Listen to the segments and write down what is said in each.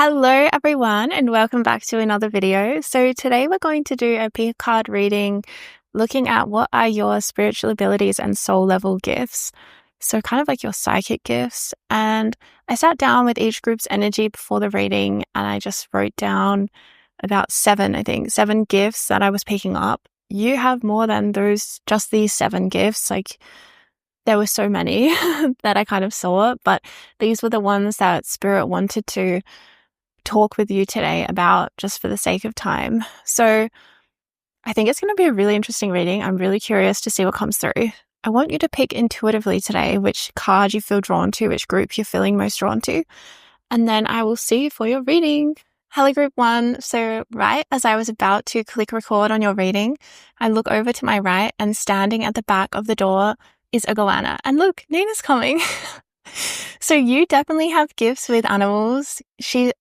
Hello everyone and welcome back to another video. So today we're going to do a pick card reading looking at what are your spiritual abilities and soul level gifts. So kind of like your psychic gifts. And I sat down with each group's energy before the reading and I just wrote down about seven gifts that I was picking up. You have more than just these 7 gifts. Like there were so many that I kind of saw, but these were the ones that Spirit wanted to talk with you today about just for the sake of time. So I think it's going to be a really interesting reading. I'm really curious to see what comes through. I want you to pick intuitively today which card you feel drawn to, which group you're feeling most drawn to, and then I will see you for your reading. Hello group 1. So right as I was about to click record on your reading, I look over to my right and standing at the back of the door is a goanna. And look, Nina's coming. So you definitely have gifts with animals. I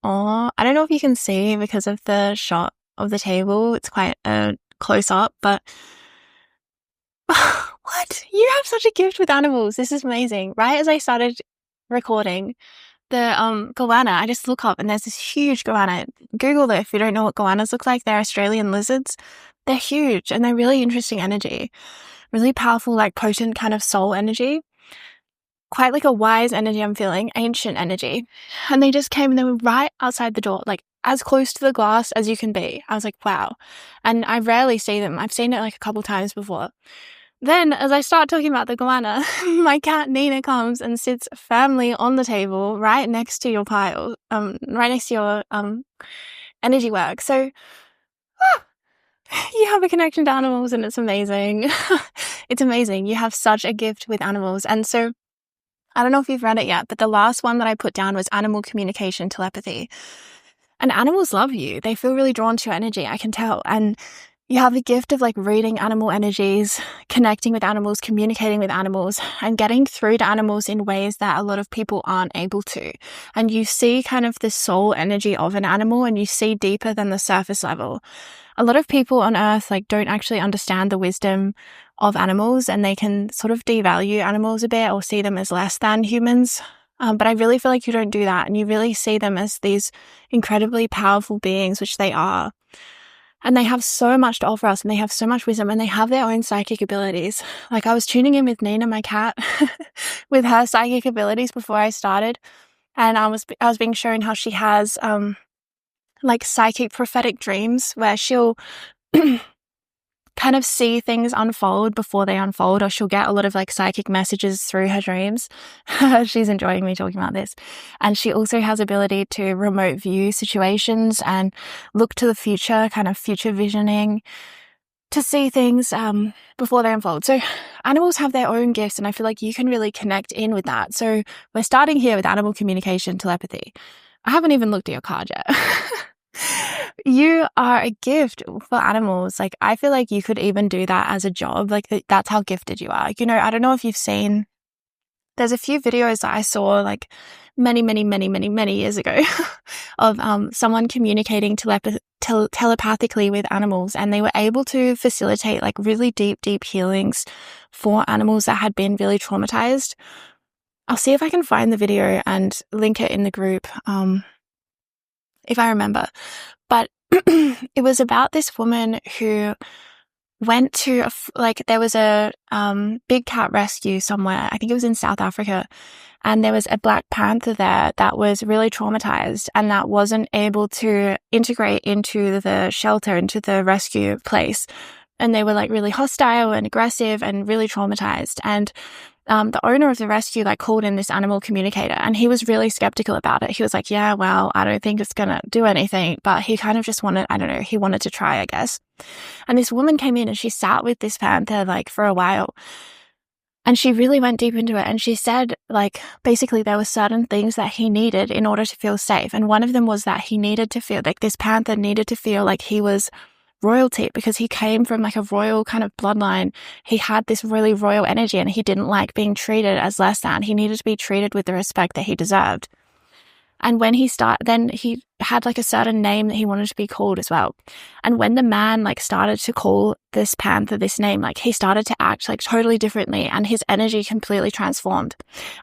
don't know if you can see because of the shot of the table. It's quite a close up, but what? You have such a gift with animals. This is amazing. Right as I started recording the goanna, I just look up and there's this huge goanna. Google it if you don't know what goannas look like. They're Australian lizards. They're huge and they're really interesting energy. Really powerful, like potent kind of soul energy. Quite like a wise energy I'm feeling, ancient energy. And they just came and they were right outside the door, like as close to the glass as you can be. I was like, wow. And I rarely see them. I've seen it like a couple times before. Then as I start talking about the goanna, my cat Nina comes and sits firmly on the table right next to your pile, right next to your energy work. So you have a connection to animals and it's amazing. It's amazing. You have such a gift with animals. And so I don't know if you've read it yet, but the last one that I put down was animal communication telepathy. And animals love you. They feel really drawn to your energy, I can tell. And you have the gift of like reading animal energies, connecting with animals, communicating with animals, and getting through to animals in ways that a lot of people aren't able to. And you see kind of the soul energy of an animal and you see deeper than the surface level. A lot of people on earth like don't actually understand the wisdom of animals and they can sort of devalue animals a bit or see them as less than humans. But I really feel like you don't do that and you really see them as these incredibly powerful beings, which they are. And they have so much to offer us and they have so much wisdom and they have their own psychic abilities. Like I was tuning in with Nina, my cat, with her psychic abilities before I started. And I was being shown how she has like psychic prophetic dreams where she'll kind of see things unfold before they unfold, or she'll get a lot of like psychic messages through her dreams. She's enjoying me talking about this. And she also has ability to remote view situations and look to the future, kind of future visioning, to see things before they unfold. So animals have their own gifts and I feel like you can really connect in with that. So we're starting here with animal communication telepathy. I haven't even looked at your card yet. You are a gift for animals. Like, I feel like you could even do that as a job. Like, that's how gifted you are. You know, I don't know if you've seen, there's a few videos that I saw like many years ago of someone communicating telepathically with animals, and they were able to facilitate like really deep healings for animals that had been really traumatized. I'll see if I can find the video and link it in the group if I remember. But it was about this woman who went to there was a big cat rescue somewhere. I think it was in South Africa. And there was a black panther there that was really traumatized and that wasn't able to integrate into the shelter, into the rescue place. And they were like really hostile and aggressive and really traumatized. And the owner of the rescue like called in this animal communicator and he was really skeptical about it. He was like, yeah, well, I don't think it's going to do anything. But he kind of just wanted, I don't know, he wanted to try, I guess. And this woman came in and she sat with this panther like for a while. And she really went deep into it. And she said like, basically there were certain things that he needed in order to feel safe. And one of them was that he needed to feel like this panther needed to feel like he was royalty because he came from like a royal kind of bloodline. He had this really royal energy and he didn't like being treated as less than. He needed to be treated with the respect that he deserved. And when then he had like a certain name that he wanted to be called as well. And when the man like started to call this panther this name, like he started to act like totally differently, and his energy completely transformed.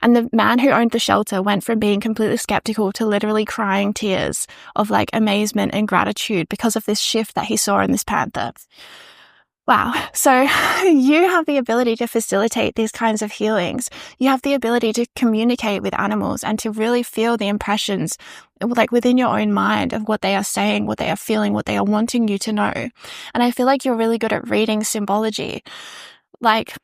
And the man who owned the shelter went from being completely skeptical to literally crying tears of like amazement and gratitude because of this shift that he saw in this panther. Wow. So you have the ability to facilitate these kinds of healings. You have the ability to communicate with animals and to really feel the impressions like within your own mind of what they are saying, what they are feeling, what they are wanting you to know. And I feel like you're really good at reading symbology. Like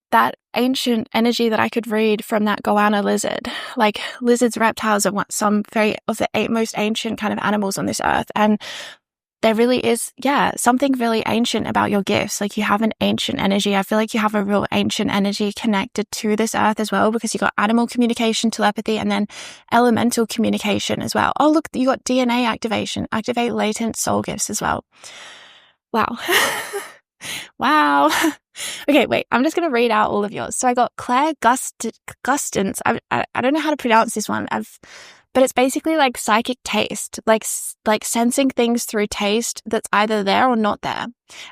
that ancient energy that I could read from that goanna lizard. Like lizards, reptiles are some of the most ancient kind of animals on this earth. And there really is, something really ancient about your gifts. Like you have an ancient energy. I feel like you have a real ancient energy connected to this earth as well, because you got animal communication, telepathy, and then elemental communication as well. Oh, look, you got DNA activation, activate latent soul gifts as well. Wow. Wow. Okay, wait, I'm just going to read out all of yours. So I got Claire Gustins. I don't know how to pronounce this one. But it's basically like psychic taste, like sensing things through taste that's either there or not there.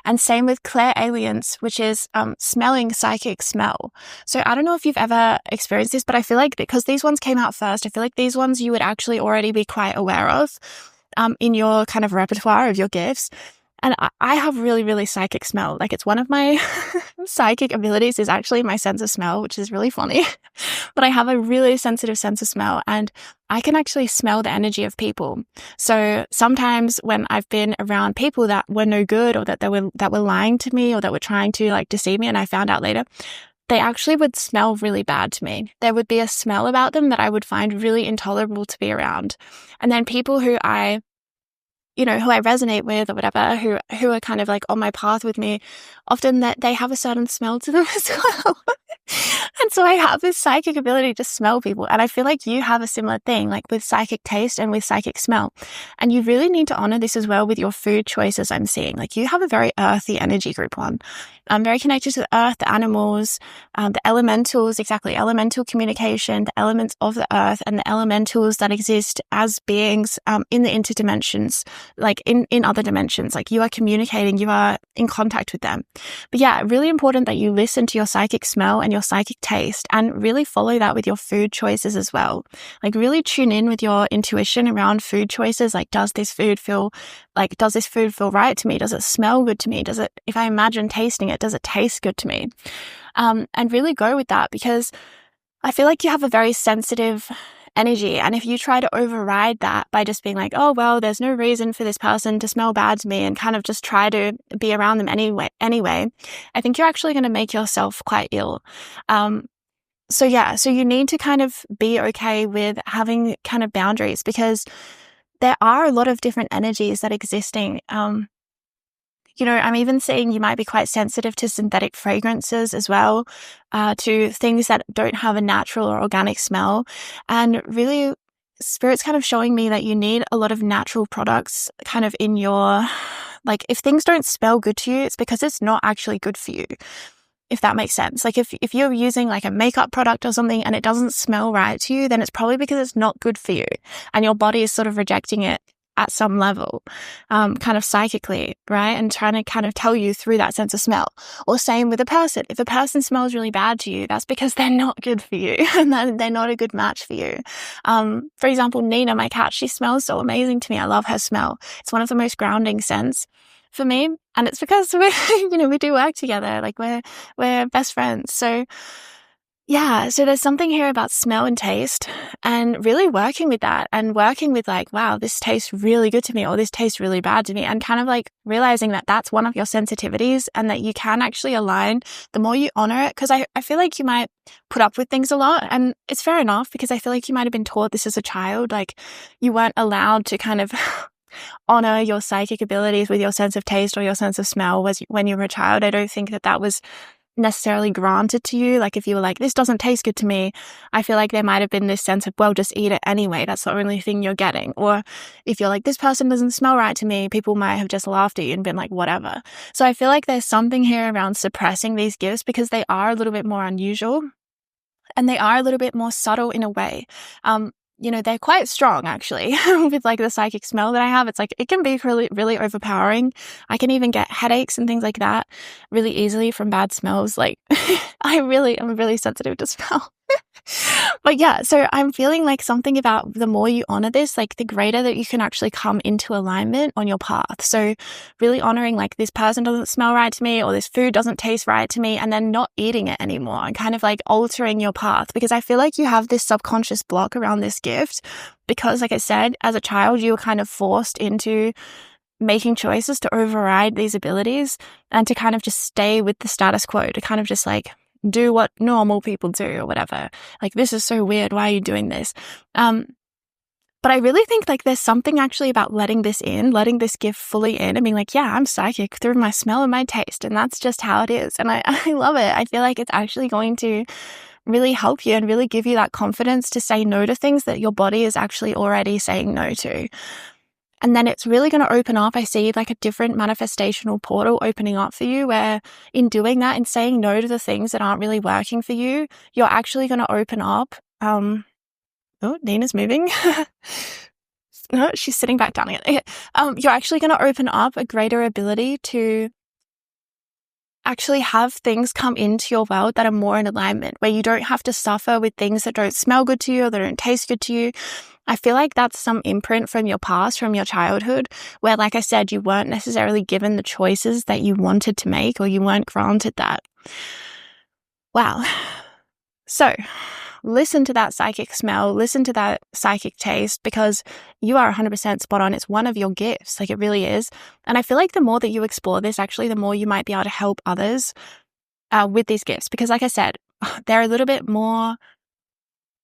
And same with Claire Aliens, which is smelling psychic smell. So I don't know if you've ever experienced this, but I feel like because these ones came out first, I feel like these ones you would actually already be quite aware of in your kind of repertoire of your gifts. And I have really, really psychic smell. Like it's one of my psychic abilities is actually my sense of smell, which is really funny. But I have a really sensitive sense of smell, and I can actually smell the energy of people. So sometimes when I've been around people that were no good, or that were lying to me, or that were trying to like deceive me, and I found out later, they actually would smell really bad to me. There would be a smell about them that I would find really intolerable to be around. And then people who I resonate with or whatever, who are kind of like on my path with me, often that they have a certain smell to them as well. And so I have this psychic ability to smell people. And I feel like you have a similar thing, like with psychic taste and with psychic smell. And you really need to honor this as well with your food choices, I'm seeing. Like you have a very earthy energy, group one. I'm very connected to the earth, the animals, the elementals, exactly, elemental communication, the elements of the earth, and the elementals that exist as beings in the interdimensions, like in other dimensions. Like you are communicating, you are in contact with them. But yeah, really important that you listen to your psychic smell and your psychic taste, and really follow that with your food choices as well. Like really tune in with your intuition around food choices. Like, does this food feel right to me? Does it smell good to me? If I imagine tasting it, does it taste good to me? And really go with that, because I feel like you have a very sensitive energy. And if you try to override that by just being like, oh, well, there's no reason for this person to smell bad to me, and kind of just try to be around them anyway, I think you're actually going to make yourself quite ill. So you need to kind of be okay with having kind of boundaries, because there are a lot of different energies that existing. I'm even seeing you might be quite sensitive to synthetic fragrances as well, to things that don't have a natural or organic smell. And really, Spirit's kind of showing me that you need a lot of natural products kind of in your, like, if things don't smell good to you, it's because it's not actually good for you, if that makes sense. Like if you're using like a makeup product or something and it doesn't smell right to you, then it's probably because it's not good for you and your body is sort of rejecting it at some level, kind of psychically, right? And trying to kind of tell you through that sense of smell. Or same with a person. If a person smells really bad to you, that's because they're not good for you and they're not a good match for you. For example, Nina, my cat, she smells so amazing to me. I love her smell. It's one of the most grounding scents for me. And it's because we do work together. Like we're best friends. So yeah, so there's something here about smell and taste, and really working with that, and working with like, wow, this tastes really good to me, or this tastes really bad to me, and kind of like realizing that that's one of your sensitivities, and that you can actually align the more you honor it. Because I feel like you might put up with things a lot, and it's fair enough, because I feel like you might have been taught this as a child, like you weren't allowed to kind of honor your psychic abilities with your sense of taste or your sense of smell when you were a child. I don't think that was necessarily granted to you. Like if you were like, this doesn't taste good to me, I feel like there might have been this sense of, well, just eat it anyway, that's the only thing you're getting. Or if you're like, this person doesn't smell right to me, people might have just laughed at you and been like, whatever. So I feel like there's something here around suppressing these gifts, because they are a little bit more unusual and they are a little bit more subtle in a way. they're quite strong actually with like the psychic smell that I have. It's like, it can be really, really overpowering. I can even get headaches and things like that really easily from bad smells. Like I'm really sensitive to smell. But yeah, so I'm feeling like something about the more you honor this, like the greater that you can actually come into alignment on your path. So really honoring like this person doesn't smell right to me, or this food doesn't taste right to me, and then not eating it anymore and kind of like altering your path, because I feel like you have this subconscious block around this gift because, like I said, as a child, you were kind of forced into making choices to override these abilities and to kind of just stay with the status quo, to kind of just like do what normal people do or whatever. Like, this is so weird. Why are you doing this? But I really think like there's something actually about letting this gift fully in and being like, yeah, I'm psychic through my smell and my taste. And that's just how it is. And I love it. I feel like it's actually going to really help you and really give you that confidence to say no to things that your body is actually already saying no to. And then it's really going to open up. I see like a different manifestational portal opening up for you, where in doing that, in saying no to the things that aren't really working for you, you're actually going to open up. Oh, Nina's moving. No, she's sitting back down again. Okay. You're actually going to open up a greater ability to actually have things come into your world that are more in alignment, where you don't have to suffer with things that don't smell good to you or that don't taste good to you. I feel like that's some imprint from your past, from your childhood, where, like I said, you weren't necessarily given the choices that you wanted to make, or you weren't granted that. Wow. So listen to that psychic smell, listen to that psychic taste, because you are 100% spot on. It's one of your gifts. Like, it really is. And I feel like the more that you explore this, actually, the more you might be able to help others with these gifts. Because like I said, they're a little bit more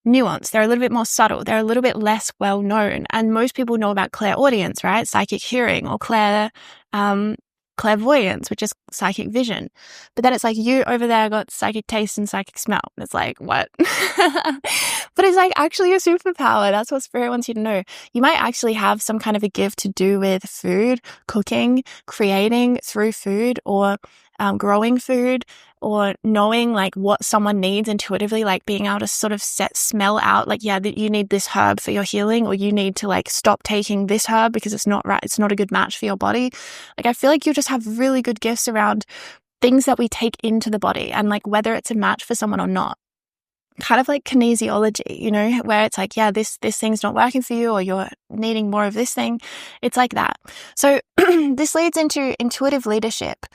nuanced, they're a little bit more subtle, they're a little bit less well known. And most people know about clairaudience, right? Psychic hearing, or clairvoyance, which is psychic vision. But then it's like, you over there got psychic taste and psychic smell. And it's like, what? But it's like actually a superpower. That's what Spirit wants you to know. You might actually have some kind of a gift to do with food, cooking, creating through food, or growing food, or knowing like what someone needs intuitively, like being able to sort of smell out like, yeah, that you need this herb for your healing, or you need to like stop taking this herb because it's not right. It's not a good match for your body. Like, I feel like you just have really good gifts around things that we take into the body, and like whether it's a match for someone or not. Kind of like kinesiology, where it's like, yeah, this thing's not working for you, or you're needing more of this thing. It's like that. So this leads into intuitive leadership,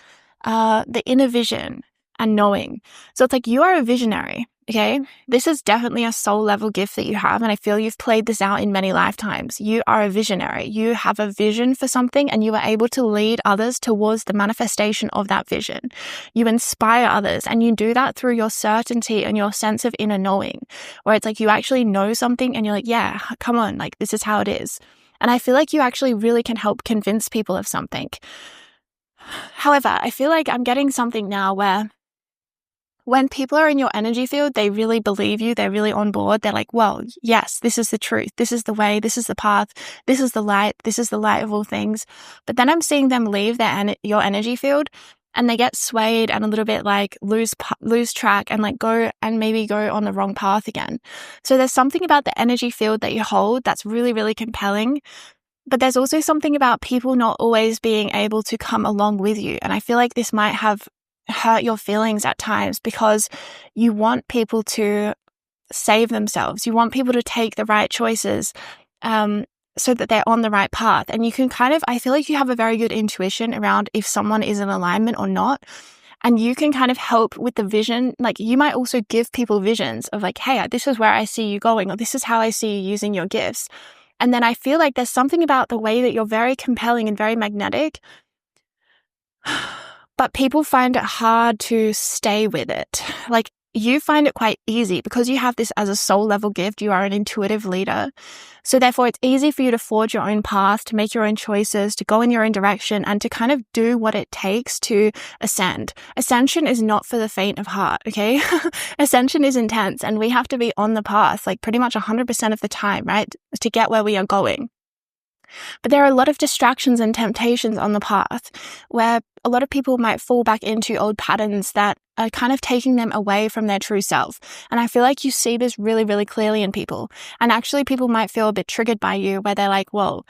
the inner vision and knowing. So it's like, you are a visionary, okay? This is definitely a soul level gift that you have. And I feel you've played this out in many lifetimes. You are a visionary. You have a vision for something, and you are able to lead others towards the manifestation of that vision. You inspire others, and you do that through your certainty and your sense of inner knowing, where it's like you actually know something and you're like, yeah, come on, like this is how it is. And I feel like you actually really can help convince people of something. However, I feel like I'm getting something now where when people are in your energy field, they really believe you, they're really on board. They're like, well, yes, this is the truth. This is the way. This is the path. This is the light. This is the light of all things. But then I'm seeing them leave your energy field, and they get swayed and a little bit like lose track and like maybe go on the wrong path again. So there's something about the energy field that you hold that's really, really compelling. But there's also something about people not always being able to come along with you. And I feel like this might have hurt your feelings at times, because you want people to save themselves. You want people to take the right choices so that they're on the right path. And you can I feel like you have a very good intuition around if someone is in alignment or not. And you can kind of help with the vision. Like, you might also give people visions of like, hey, this is where I see you going, or this is how I see you using your gifts. And then I feel like there's something about the way that you're very compelling and very magnetic, but people find it hard to stay with it. Like, you find it quite easy because you have this as a soul level gift. You are an intuitive leader. So therefore, it's easy for you to forge your own path, to make your own choices, to go in your own direction, and to kind of do what it takes to ascend. Ascension is not for the faint of heart, okay? Ascension is intense, and we have to be on the path like pretty much 100% of the time, right? To get where we are going. But there are a lot of distractions and temptations on the path where a lot of people might fall back into old patterns that are kind of taking them away from their true self. And I feel like you see this really, really clearly in people. And actually people might feel a bit triggered by you, where they're like, well,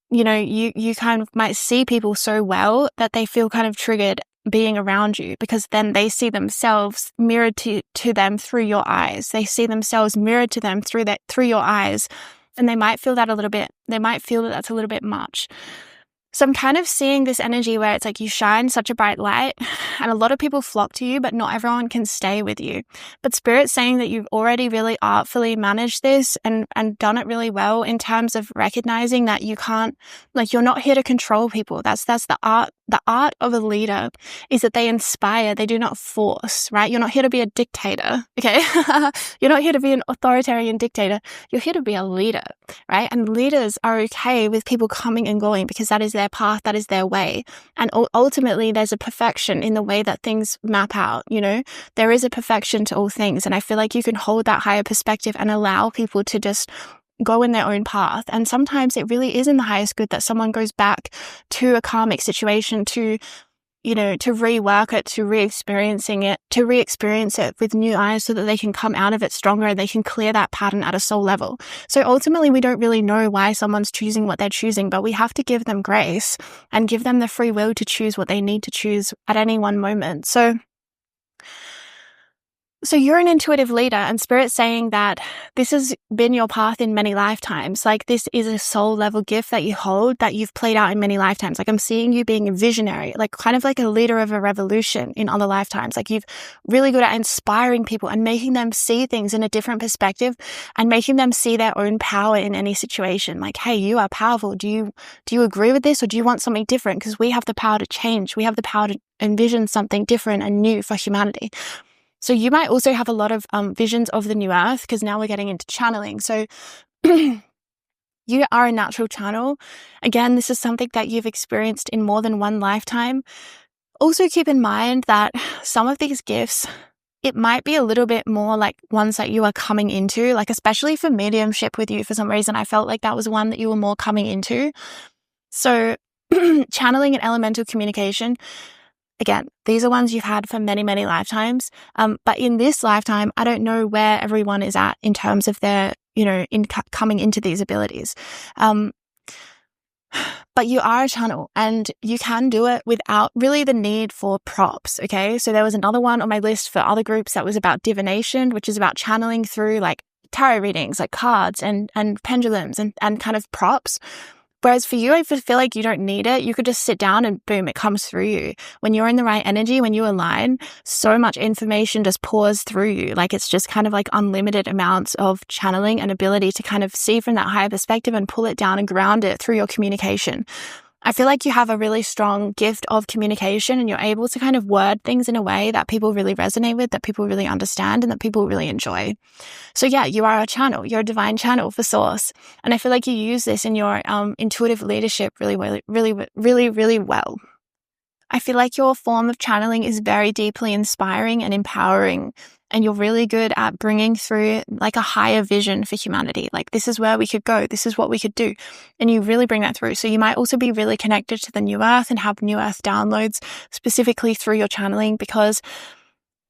you know, you kind of might see people so well that they feel kind of triggered being around you, because then they see themselves mirrored to them through your eyes. They see themselves mirrored to them through your eyes. And they might feel that that's a little bit much. So I'm kind of seeing this energy where it's like you shine such a bright light and a lot of people flock to you, but not everyone can stay with you. But Spirit's saying that you've already really artfully managed this and done it really well in terms of recognizing that you can't, like, you're not here to control people. That's the art. The art of a leader is that they inspire, they do not force, right? You're not here to be a dictator, okay? You're not here to be an authoritarian dictator. You're here to be a leader, right? And leaders are okay with people coming and going because that is their path, that is their way. And ultimately, there's a perfection in the way that things map out, you know? There is a perfection to all things. And I feel like you can hold that higher perspective and allow people to just go in their own path. And sometimes it really is in the highest good that someone goes back to a karmic situation to, you know, to rework it, to re-experience it with new eyes so that they can come out of it stronger and they can clear that pattern at a soul level. So ultimately, we don't really know why someone's choosing what they're choosing, but we have to give them grace and give them the free will to choose what they need to choose at any one moment. So you're an intuitive leader, and Spirit's saying that this has been your path in many lifetimes. Like, this is a soul level gift that you hold that you've played out in many lifetimes. Like, I'm seeing you being a visionary, like kind of like a leader of a revolution in other lifetimes. Like, you've really good at inspiring people and making them see things in a different perspective and making them see their own power in any situation. Like, hey, you are powerful. Do you agree with this, or do you want something different? Because we have the power to change. We have the power to envision something different and new for humanity. So you might also have a lot of visions of the new earth, because now we're getting into channeling. So you are a natural channel. Again, this is something that you've experienced in more than one lifetime. Also keep in mind that some of these gifts, it might be a little bit more like ones that you are coming into, like especially for mediumship with you. For some reason, I felt like that was one that you were more coming into. So channeling and elemental communication, again, these are ones you've had for many, many lifetimes. But in this lifetime, I don't know where everyone is at in terms of their, you know, coming into these abilities. But you are a channel and you can do it without really the need for props, okay? So there was another one on my list for other groups that was about divination, which is about channeling through like tarot readings, like cards and pendulums and kind of props. Whereas for you, I feel like you don't need it. You could just sit down and boom, it comes through you. When you're in the right energy, when you align, so much information just pours through you. Like, it's just kind of like unlimited amounts of channeling and ability to kind of see from that higher perspective and pull it down and ground it through your communication. I feel like you have a really strong gift of communication and you're able to kind of word things in a way that people really resonate with, that people really understand, and that people really enjoy. So yeah, you are a channel. You're a divine channel for source. And I feel like you use this in your intuitive leadership really well. I feel like your form of channeling is very deeply inspiring and empowering. And you're really good at bringing through like a higher vision for humanity. Like, this is where we could go. This is what we could do. And you really bring that through. So you might also be really connected to the new earth and have new earth downloads specifically through your channeling, because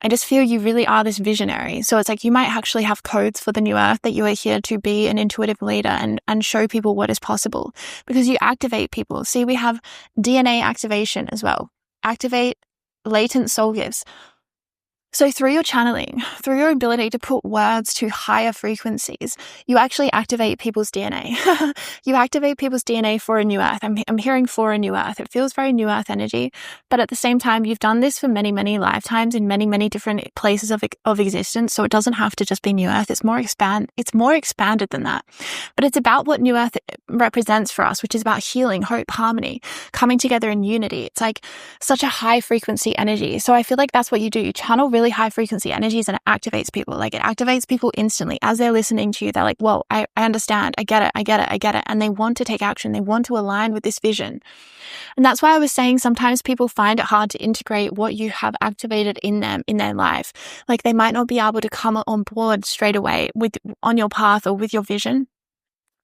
I just feel you really are this visionary. So it's like you might actually have codes for the new earth that you are here to be an intuitive leader and show people what is possible, because you activate people. See, we have DNA activation as well. Activate latent soul gifts. So through your channeling, through your ability to put words to higher frequencies, you actually activate people's DNA. You activate people's DNA for a new earth. I'm hearing for a new earth. It feels very new earth energy, but at the same time, you've done this for many, many lifetimes in many, many different places of existence. So it doesn't have to just be new earth. It's more expanded than that. But it's about what new earth represents for us, which is about healing, hope, harmony, coming together in unity. It's like such a high frequency energy. So I feel like that's what you do. You channel really high frequency energies and it activates people. Like, it activates people instantly as they're listening to you. They're like, whoa, I understand. I get it. And they want to take action. They want to align with this vision. And that's why I was saying sometimes people find it hard to integrate what you have activated in them, in their life. Like, they might not be able to come on board straight away on your path or with your vision.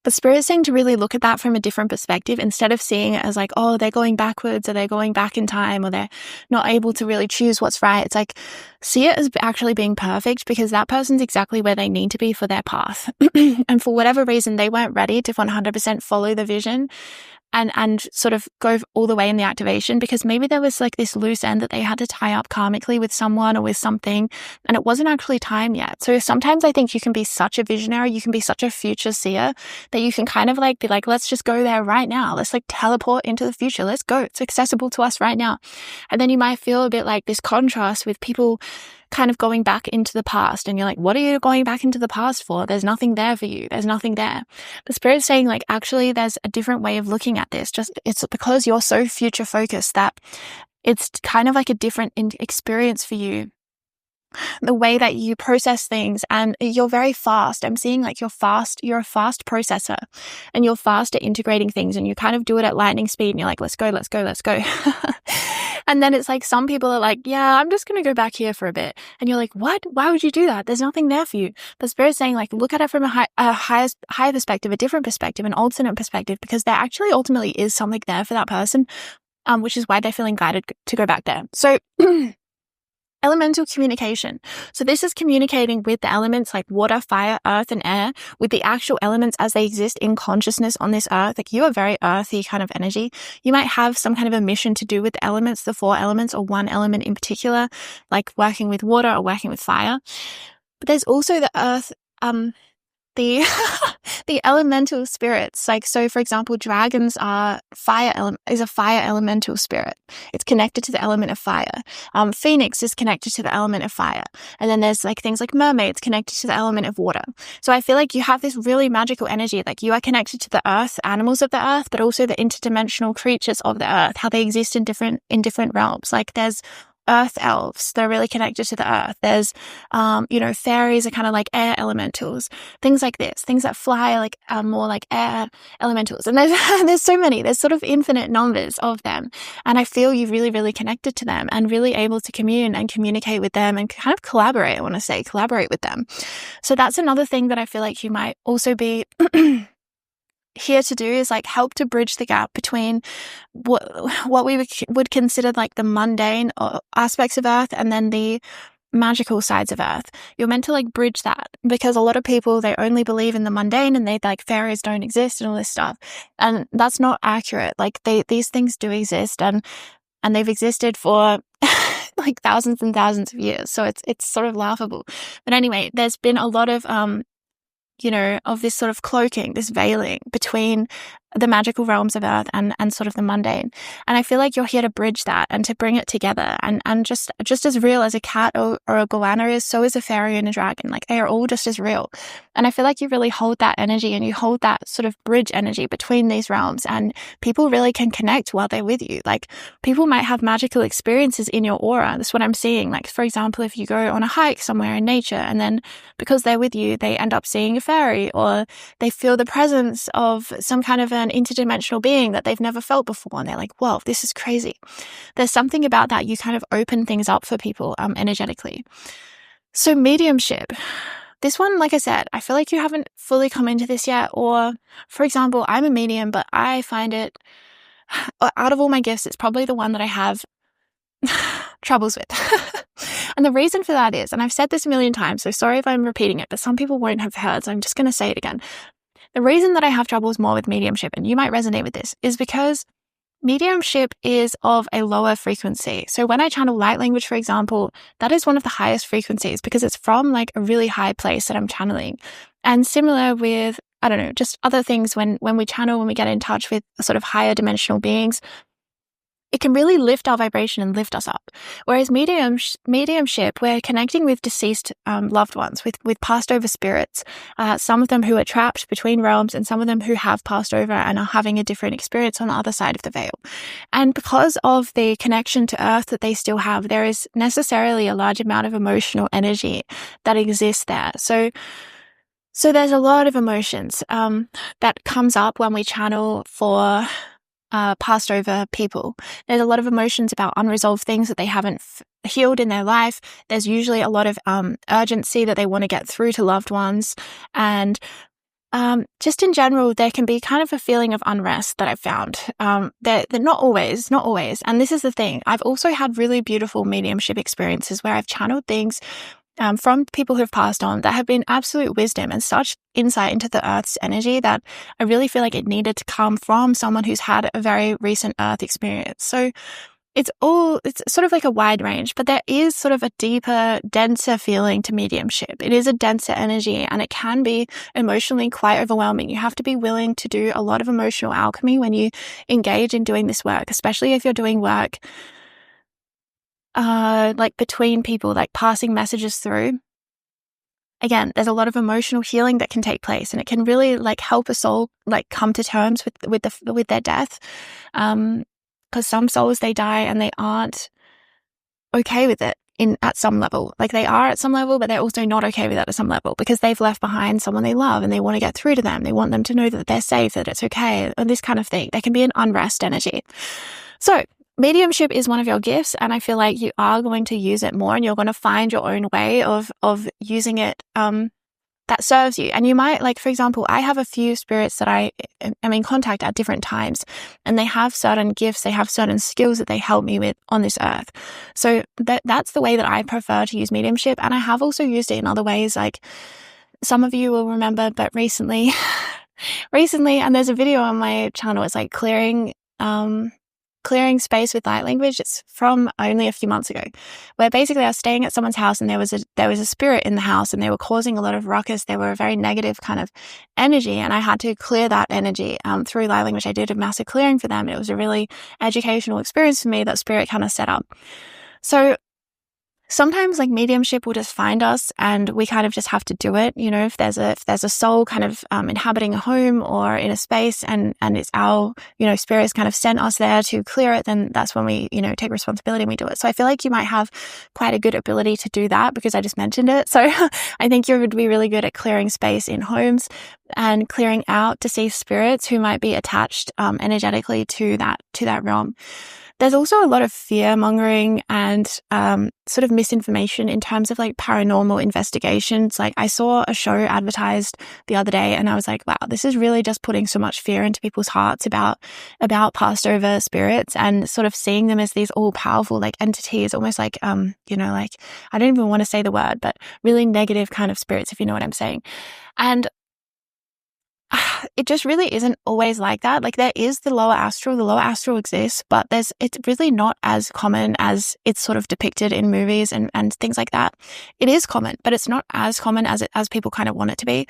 But Spirit's saying to really look at that from a different perspective instead of seeing it as like, oh, they're going backwards or they're going back in time or they're not able to really choose what's right. It's like, see it as actually being perfect because that person's exactly where they need to be for their path. And for whatever reason, they weren't ready to 100% follow the vision and sort of go all the way in the activation because maybe there was like this loose end that they had to tie up karmically with someone or with something and it wasn't actually time yet. So sometimes I think you can be such a visionary, you can be such a future seer that you can kind of like be like, let's just go there right now. Let's like teleport into the future. Let's go. It's accessible to us right now. And then you might feel a bit like this contrast with people kind of going back into the past and you're like, what are you going back into the past for? There's nothing there for you. There's nothing there. The Spirit's saying like, actually, there's a different way of looking at this. Just it's because you're so future focused that it's kind of like a different experience for you. The way that you process things and you're very fast. I'm seeing like you're a fast processor and you're fast at integrating things and you kind of do it at lightning speed and you're like, let's go. And then it's like some people are like, yeah, I'm just going to go back here for a bit. And you're like, what? Why would you do that? There's nothing there for you. The Spirit's saying like, look at it from a higher perspective, a different perspective, an alternate perspective, because there actually ultimately is something there for that person, which is why they're feeling guided to go back there. So elemental communication. So this is communicating with the elements like water, fire, earth, and air, with the actual elements as they exist in consciousness on this earth. Like you are very earthy kind of energy. You might have some kind of a mission to do with the elements, the 4 elements, or one element in particular, like working with water or working with fire. But there's also the earth, the the elemental spirits. Like, so for example, dragons are is a fire elemental spirit. It's connected to the element of fire. Phoenix is connected to the element of fire. And then there's like things like mermaids connected to the element of water. So I feel like you have this really magical energy. Like you are connected to the earth, animals of the earth, but also the interdimensional creatures of the earth, how they exist in different realms. Like there's earth elves, they're really connected to the earth. There's, fairies are kind of like air elementals, things like this, things that fly like more like air elementals. And there's so many, there's sort of infinite numbers of them. And I feel you really, really connected to them and really able to commune and communicate with them and kind of collaborate. I want to say collaborate with them. So that's another thing that I feel like you might also be here to do is like help to bridge the gap between what we would consider like the mundane aspects of Earth and then the magical sides of Earth. You're meant to like bridge that because a lot of people, they only believe in the mundane and they like fairies don't exist and all this stuff. And that's not accurate. Like these things do exist and they've existed for like thousands and thousands of years. So it's sort of laughable. But anyway, there's been a lot of of this sort of cloaking, this veiling between the magical realms of Earth and sort of the mundane. And I feel like you're here to bridge that and to bring it together. And just as real as a cat or a goanna is, so is a fairy and a dragon. Like they are all just as real. And I feel like you really hold that energy and you hold that sort of bridge energy between these realms, and people really can connect while they're with you. Like people might have magical experiences in your aura. That's what I'm seeing. Like for example, if you go on a hike somewhere in nature and then because they're with you, they end up seeing a fairy or they feel the presence of some kind of an interdimensional being that they've never felt before. And they're like, whoa, this is crazy. There's something about that. You kind of open things up for people energetically. So mediumship. This one, like I said, I feel like you haven't fully come into this yet. Or for example, I'm a medium, but I find it, out of all my gifts, it's probably the one that I have troubles with. And the reason for that is, and I've said this a million times, so sorry if I'm repeating it, but some people won't have heard, so I'm just going to say it again. The reason that I have troubles more with mediumship, and you might resonate with this, is because mediumship is of a lower frequency. So when I channel light language, for example, that is one of the highest frequencies because it's from like a really high place that I'm channeling. And similar with, I don't know, just other things when we channel, when we get in touch with sort of higher dimensional beings, it can really lift our vibration and lift us up. Whereas mediumship, we're connecting with deceased loved ones, with passed over spirits, some of them who are trapped between realms and some of them who have passed over and are having a different experience on the other side of the veil. And because of the connection to Earth that they still have, there is necessarily a large amount of emotional energy that exists there. So there's a lot of emotions that comes up when we channel for passed over people. There's a lot of emotions about unresolved things that they haven't healed in their life. There's usually a lot of urgency that they want to get through to loved ones. And just in general, there can be kind of a feeling of unrest that I've found. They're not always. And this is the thing. I've also had really beautiful mediumship experiences where I've channeled things from people who've passed on that have been absolute wisdom and such insight into the Earth's energy that I really feel like it needed to come from someone who's had a very recent Earth experience. So it's sort of like a wide range, but there is sort of a deeper, denser feeling to mediumship. It is a denser energy, and it can be emotionally quite overwhelming. You have to be willing to do a lot of emotional alchemy when you engage in doing this work, especially if you're doing work like between people, like passing messages through. Again, there's a lot of emotional healing that can take place, and it can really like help a soul like come to terms with their death. Because some souls, they die and they aren't okay with it at some level. Like they are at some level, but they're also not okay with it at some level because they've left behind someone they love and they want to get through to them. They want them to know that they're safe, that it's okay, and this kind of thing. There can be an unrest energy. So mediumship is one of your gifts, and I feel like you are going to use it more, and you're going to find your own way of using it that serves you. And you might, like, for example, I have a few spirits that I am in contact at different times, and they have certain gifts, they have certain skills that they help me with on this earth. So that's the way that I prefer to use mediumship. And I have also used it in other ways. Like some of you will remember, but recently, and there's a video on my channel, it's like clearing space with light language. It's from only a few months ago, where basically I was staying at someone's house, and there was a spirit in the house, and they were causing a lot of ruckus. They were a very negative kind of energy, and I had to clear that energy through light language. I did a massive clearing for them. It was a really educational experience for me that spirit kind of set up. So sometimes like mediumship will just find us, and we kind of just have to do it. You know, if there's a soul kind of inhabiting a home or in a space, and it's our, you know, spirits kind of sent us there to clear it, then that's when we, you know, take responsibility and we do it. So I feel like you might have quite a good ability to do that because I just mentioned it. So I think you would be really good at clearing space in homes and clearing out deceased spirits who might be attached energetically to that realm. There's also a lot of fear mongering and sort of misinformation in terms of like paranormal investigations. Like I saw a show advertised the other day, and I was like, wow, this is really just putting so much fear into people's hearts about passed over spirits, and sort of seeing them as these all powerful like entities, almost like you know, like I don't even want to say the word, but really negative kind of spirits, if you know what I'm saying. And it just really isn't always like that. Like there is the lower astral exists, but it's really not as common as it's sort of depicted in movies and things like that. It is common, but it's not as common as people kind of want it to be.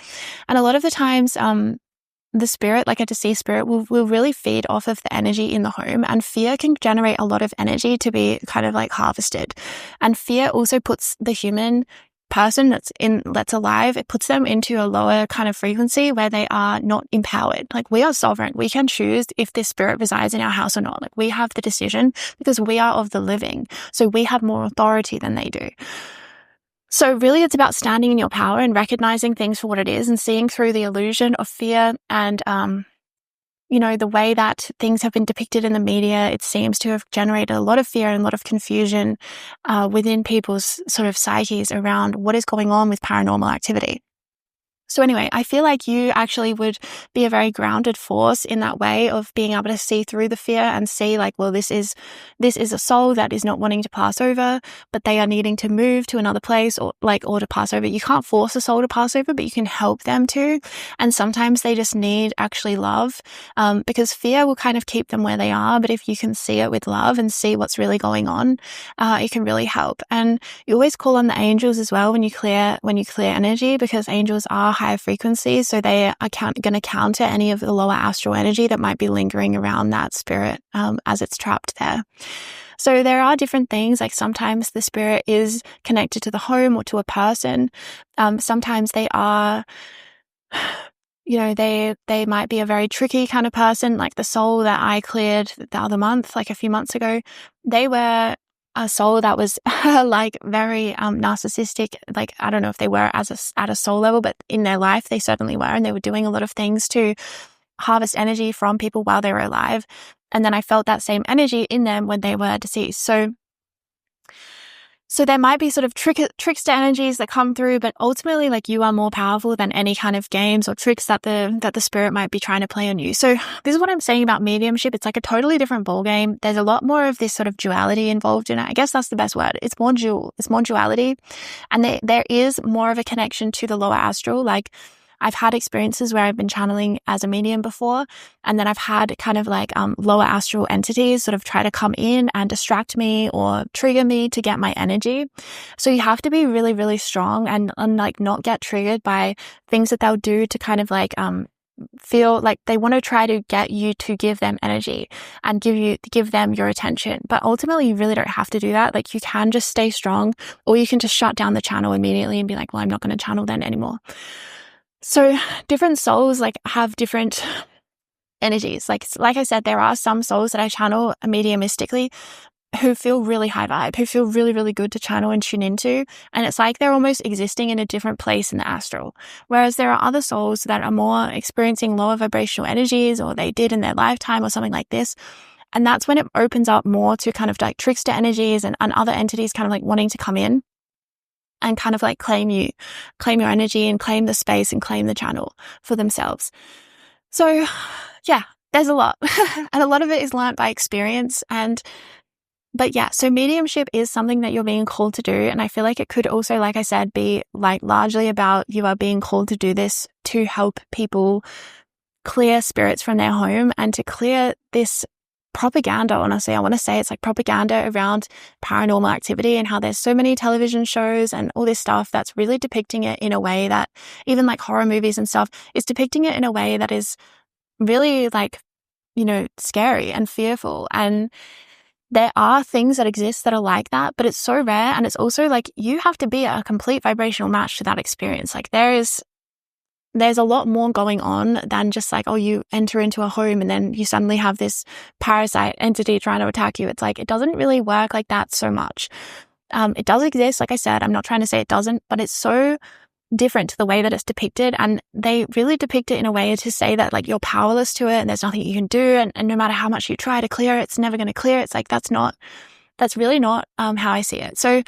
And a lot of the times, the spirit, like a deceased spirit, will really feed off of the energy in the home, and fear can generate a lot of energy to be kind of like harvested. And fear also puts the human person that's alive, it puts them into a lower kind of frequency where they are not empowered. Like we are sovereign. We can choose if this spirit resides in our house or not. Like we have the decision because we are of the living. So we have more authority than they do. So really it's about standing in your power and recognizing things for what it is and seeing through the illusion of fear and, you know, the way that things have been depicted in the media. It seems to have generated a lot of fear and a lot of confusion within people's sort of psyches around what is going on with paranormal activity. So anyway, I feel like you actually would be a very grounded force in that way of being able to see through the fear and see like, well, this is a soul that is not wanting to pass over, but they are needing to move to another place or to pass over. You can't force a soul to pass over, but you can help them to. And sometimes they just need actually love, because fear will kind of keep them where they are. But if you can see it with love and see what's really going on, it can really help. And you always call on the angels as well when you clear energy, because angels are higher frequencies, so they are going to counter any of the lower astral energy that might be lingering around that spirit as it's trapped there. So there are different things, like sometimes the spirit is connected to the home or to a person. Sometimes they are, you know, they might be a very tricky kind of person, like the soul that I cleared the other month, like a few months ago. They were a soul that was like very narcissistic. Like I don't know if they were at a soul level, but in their life they certainly were, and they were doing a lot of things to harvest energy from people while they were alive. And then I felt that same energy in them when they were deceased. So So there might be sort of trickster energies that come through, but ultimately, like, you are more powerful than any kind of games or tricks that the spirit might be trying to play on you. So this is what I'm saying about mediumship. It's like a totally different ballgame. There's a lot more of this sort of duality involved in it. I guess that's the best word. It's more duality. And there is more of a connection to the lower astral. Like, I've had experiences where I've been channeling as a medium before, and then I've had kind of like lower astral entities sort of try to come in and distract me or trigger me to get my energy. So you have to be really, really strong and like not get triggered by things that they'll do to kind of like feel like they want to try to get you to give them energy and give them your attention. But ultimately, you really don't have to do that. Like, you can just stay strong, or you can just shut down the channel immediately and be like, well, I'm not going to channel then anymore. So different souls like have different energies. Like I said, there are some souls that I channel mediumistically who feel really high vibe, who feel really, really good to channel and tune into. And it's like they're almost existing in a different place in the astral. Whereas there are other souls that are more experiencing lower vibrational energies, or they did in their lifetime or something like this. And that's when it opens up more to kind of like trickster energies and other entities kind of like wanting to come in and kind of like claim your energy and claim the space and claim the channel for themselves. So yeah, there's a lot. And a lot of it is learnt by experience. But yeah, so mediumship is something that you're being called to do. And I feel like it could also, like I said, be like largely about you are being called to do this to help people clear spirits from their home and to clear this propaganda. Honestly, I want to say it's like propaganda around paranormal activity and how there's so many television shows and all this stuff that's really depicting it in a way that, even like horror movies and stuff, is depicting it in a way that is really like, you know, scary and fearful. And there are things that exist that are like that, but it's so rare. And it's also like you have to be a complete vibrational match to that experience. Like there's a lot more going on than just like, oh, you enter into a home and then you suddenly have this parasite entity trying to attack you. It's like, it doesn't really work like that so much. It does exist. Like I said, I'm not trying to say it doesn't, but it's so different to the way that it's depicted. And they really depict it in a way to say that like you're powerless to it and there's nothing you can do. And no matter how much you try to clear it, it's never going to clear. It's like, that's really not how I see it. So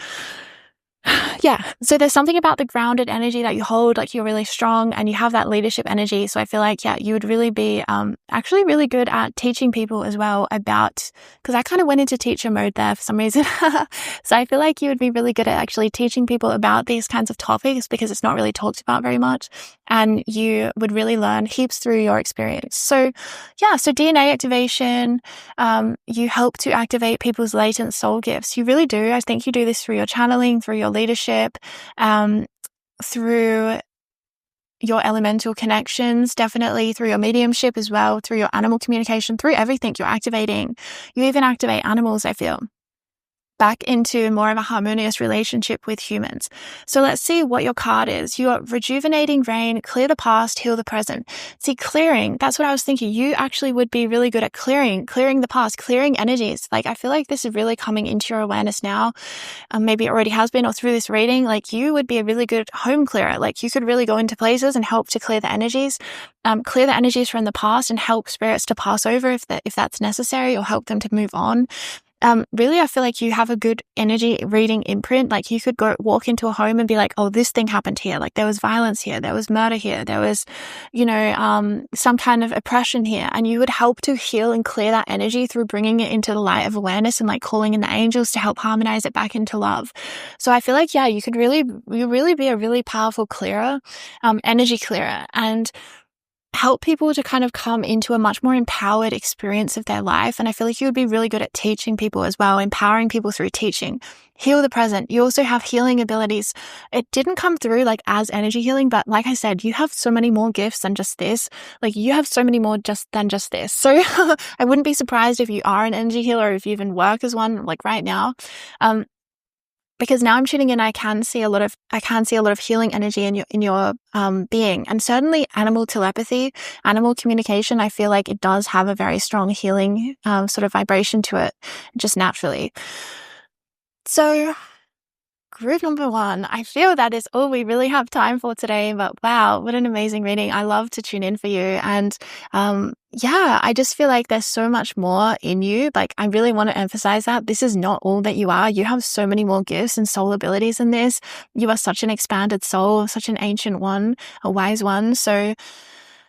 yeah, so there's something about the grounded energy that you hold, like you're really strong and you have that leadership energy. So I feel like, yeah, you would really be actually really good at teaching people as well about, because I kind of went into teacher mode there for some reason. So I feel like you would be really good at actually teaching people about these kinds of topics because it's not really talked about very much. And you would really learn heaps through your experience. So yeah, so DNA activation, you help to activate people's latent soul gifts. You really do. I think you do this through your channeling, through your leadership, through your elemental connections, definitely through your mediumship as well, through your animal communication, through everything you're activating. You even activate animals, I feel, back into more of a harmonious relationship with humans. So let's see what your card is. You are rejuvenating rain, clear the past, heal the present. See, clearing, that's what I was thinking. You actually would be really good at clearing the past, clearing energies. Like, I feel like this is really coming into your awareness now. Maybe it already has been, or through this reading, like you would be a really good home clearer. Like you could really go into places and help to clear the energies from the past and help spirits to pass over if that's necessary, or help them to move on. Really, I feel like you have a good energy reading imprint. Like you could go walk into a home and be like, oh, this thing happened here. Like there was violence here. There was murder here. There was, some kind of oppression here. And you would help to heal and clear that energy through bringing it into the light of awareness and like calling in the angels to help harmonize it back into love. So I feel like, yeah, you really be a really powerful clearer, energy clearer, and help people to kind of come into a much more empowered experience of their life. And I feel like you would be really good at teaching people as well, empowering people through teaching. Heal the present. You also have healing abilities. It didn't come through like as energy healing, but like I said, you have so many more gifts than just this. Like you have so many more than just this. So I wouldn't be surprised if you are an energy healer, or if you even work as one like right now. Because now I'm tuning in, I can see a lot of healing energy in your being, and certainly animal telepathy, animal communication. I feel like it does have a very strong healing sort of vibration to it, just naturally. So group number 1. I feel that is all we really have time for today, but wow, what an amazing reading. I love to tune in for you. And I just feel like there's so much more in you. Like, I really want to emphasize that this is not all that you are. You have so many more gifts and soul abilities in this. You are such an expanded soul, such an ancient one, a wise one. So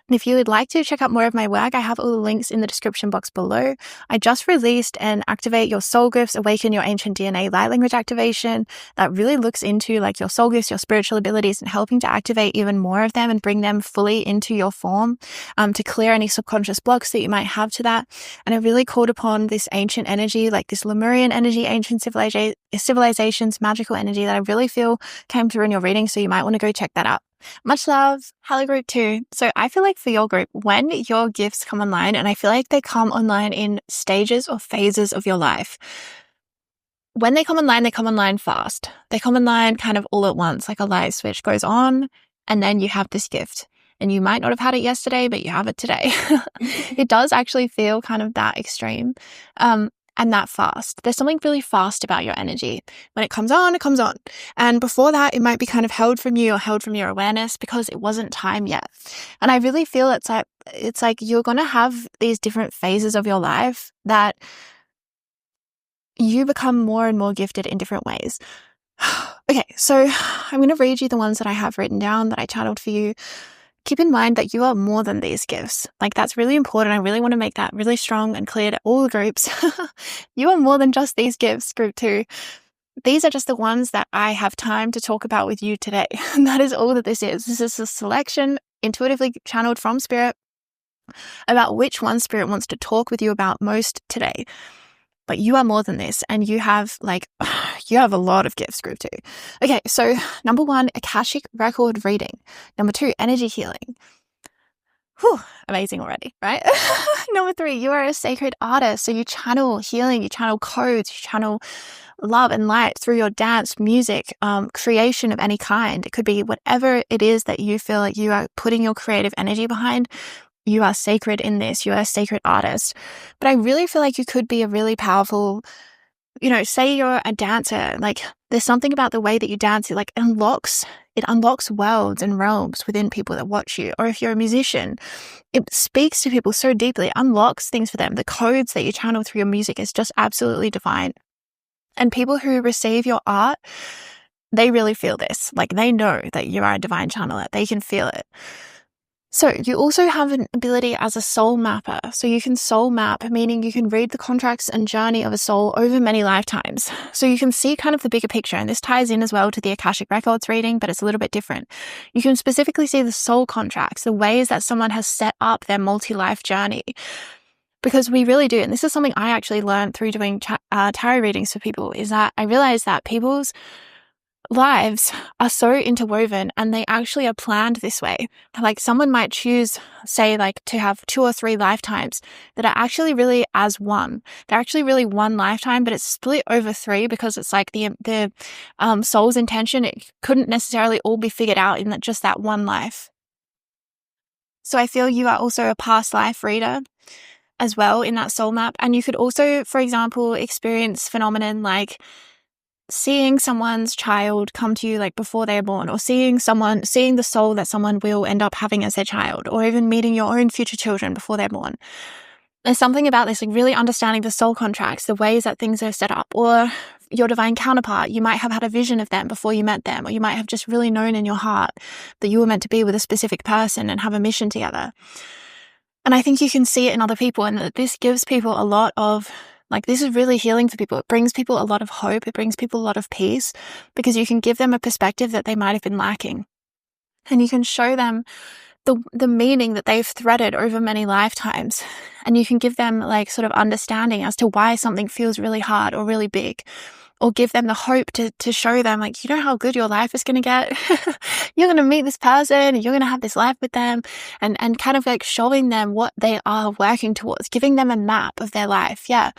if you would like to check out more of my work, I have all the links in the description box below. I just released an Activate Your Soul Gifts, Awaken Your Ancient DNA Light Language activation that really looks into like your soul gifts, your spiritual abilities, and helping to activate even more of them and bring them fully into your form, to clear any subconscious blocks that you might have to that. And I really called upon this ancient energy, like this Lemurian energy, ancient civilizations, magical energy that I really feel came through in your reading. So you might want to go check that out. Much love. Hello group 2. So I feel like for your group, when your gifts come online, and I feel like they come online in stages or phases of your life. When they come online fast. They come online kind of all at once, like a light switch goes on, and then you have this gift. And you might not have had it yesterday, but you have it today. It does actually feel kind of that extreme. And that fast. There's something really fast about your energy. When it comes on, it comes on. And before that, it might be kind of held from you or held from your awareness because it wasn't time yet. And I really feel it's like you're going to have these different phases of your life that you become more and more gifted in different ways. Okay, so I'm going to read you the ones that I have written down that I channeled for you. Keep in mind that you are more than these gifts. Like, that's really important. I really want to make that really strong and clear to all the groups. You are more than just these gifts, group 2. These are just the ones that I have time to talk about with you today. And that is all that this is. This is a selection intuitively channeled from Spirit about which one Spirit wants to talk with you about most today. But you are more than this, and you have a lot of gifts, group 2. Okay, so number 1, Akashic record reading. Number 2, energy healing. Whew, amazing already, right? Number 3, you are a sacred artist. So you channel healing, you channel codes, you channel love and light through your dance, music, creation of any kind. It could be whatever it is that you feel like you are putting your creative energy behind. You are sacred in this. You are a sacred artist. But I really feel like you could be a really powerful, say you're a dancer. Like, there's something about the way that you dance. It unlocks worlds and realms within people that watch you. Or if you're a musician, it speaks to people so deeply, unlocks things for them. The codes that you channel through your music is just absolutely divine. And people who receive your art, they really feel this. Like, they know that you are a divine channeler. They can feel it. So you also have an ability as a soul mapper. So you can soul map, meaning you can read the contracts and journey of a soul over many lifetimes. So you can see kind of the bigger picture. And this ties in as well to the Akashic Records reading, but it's a little bit different. You can specifically see the soul contracts, the ways that someone has set up their multi-life journey. Because we really do. And this is something I actually learned through doing tarot readings for people, is that I realized that people's lives are so interwoven and they actually are planned this way. Like, someone might choose, say, like to have 2 or 3 lifetimes that are actually really as one. They're actually really one lifetime, but it's split over 3 because it's like the soul's intention. It couldn't necessarily all be figured out in just that one life. So I feel you are also a past life reader as well in that soul map. And you could also, for example, experience phenomenon like seeing someone's child come to you like before they're born, or seeing the soul that someone will end up having as their child, or even meeting your own future children before they're born. There's something about this, like really understanding the soul contracts, the ways that things are set up. Or your divine counterpart, you might have had a vision of them before you met them, or you might have just really known in your heart that you were meant to be with a specific person and have a mission together. And I think you can see it in other people, and that this gives people a lot of, like, this is really healing for people. It brings people a lot of hope. It brings people a lot of peace, because you can give them a perspective that they might have been lacking. And you can show them the meaning that they've threaded over many lifetimes. And you can give them like sort of understanding as to why something feels really hard or really big. Or give them the hope to show them, like, you know how good your life is going to get? You're going to meet this person, you're going to have this life with them, and kind of like showing them what they are working towards, giving them a map of their life. Yeah.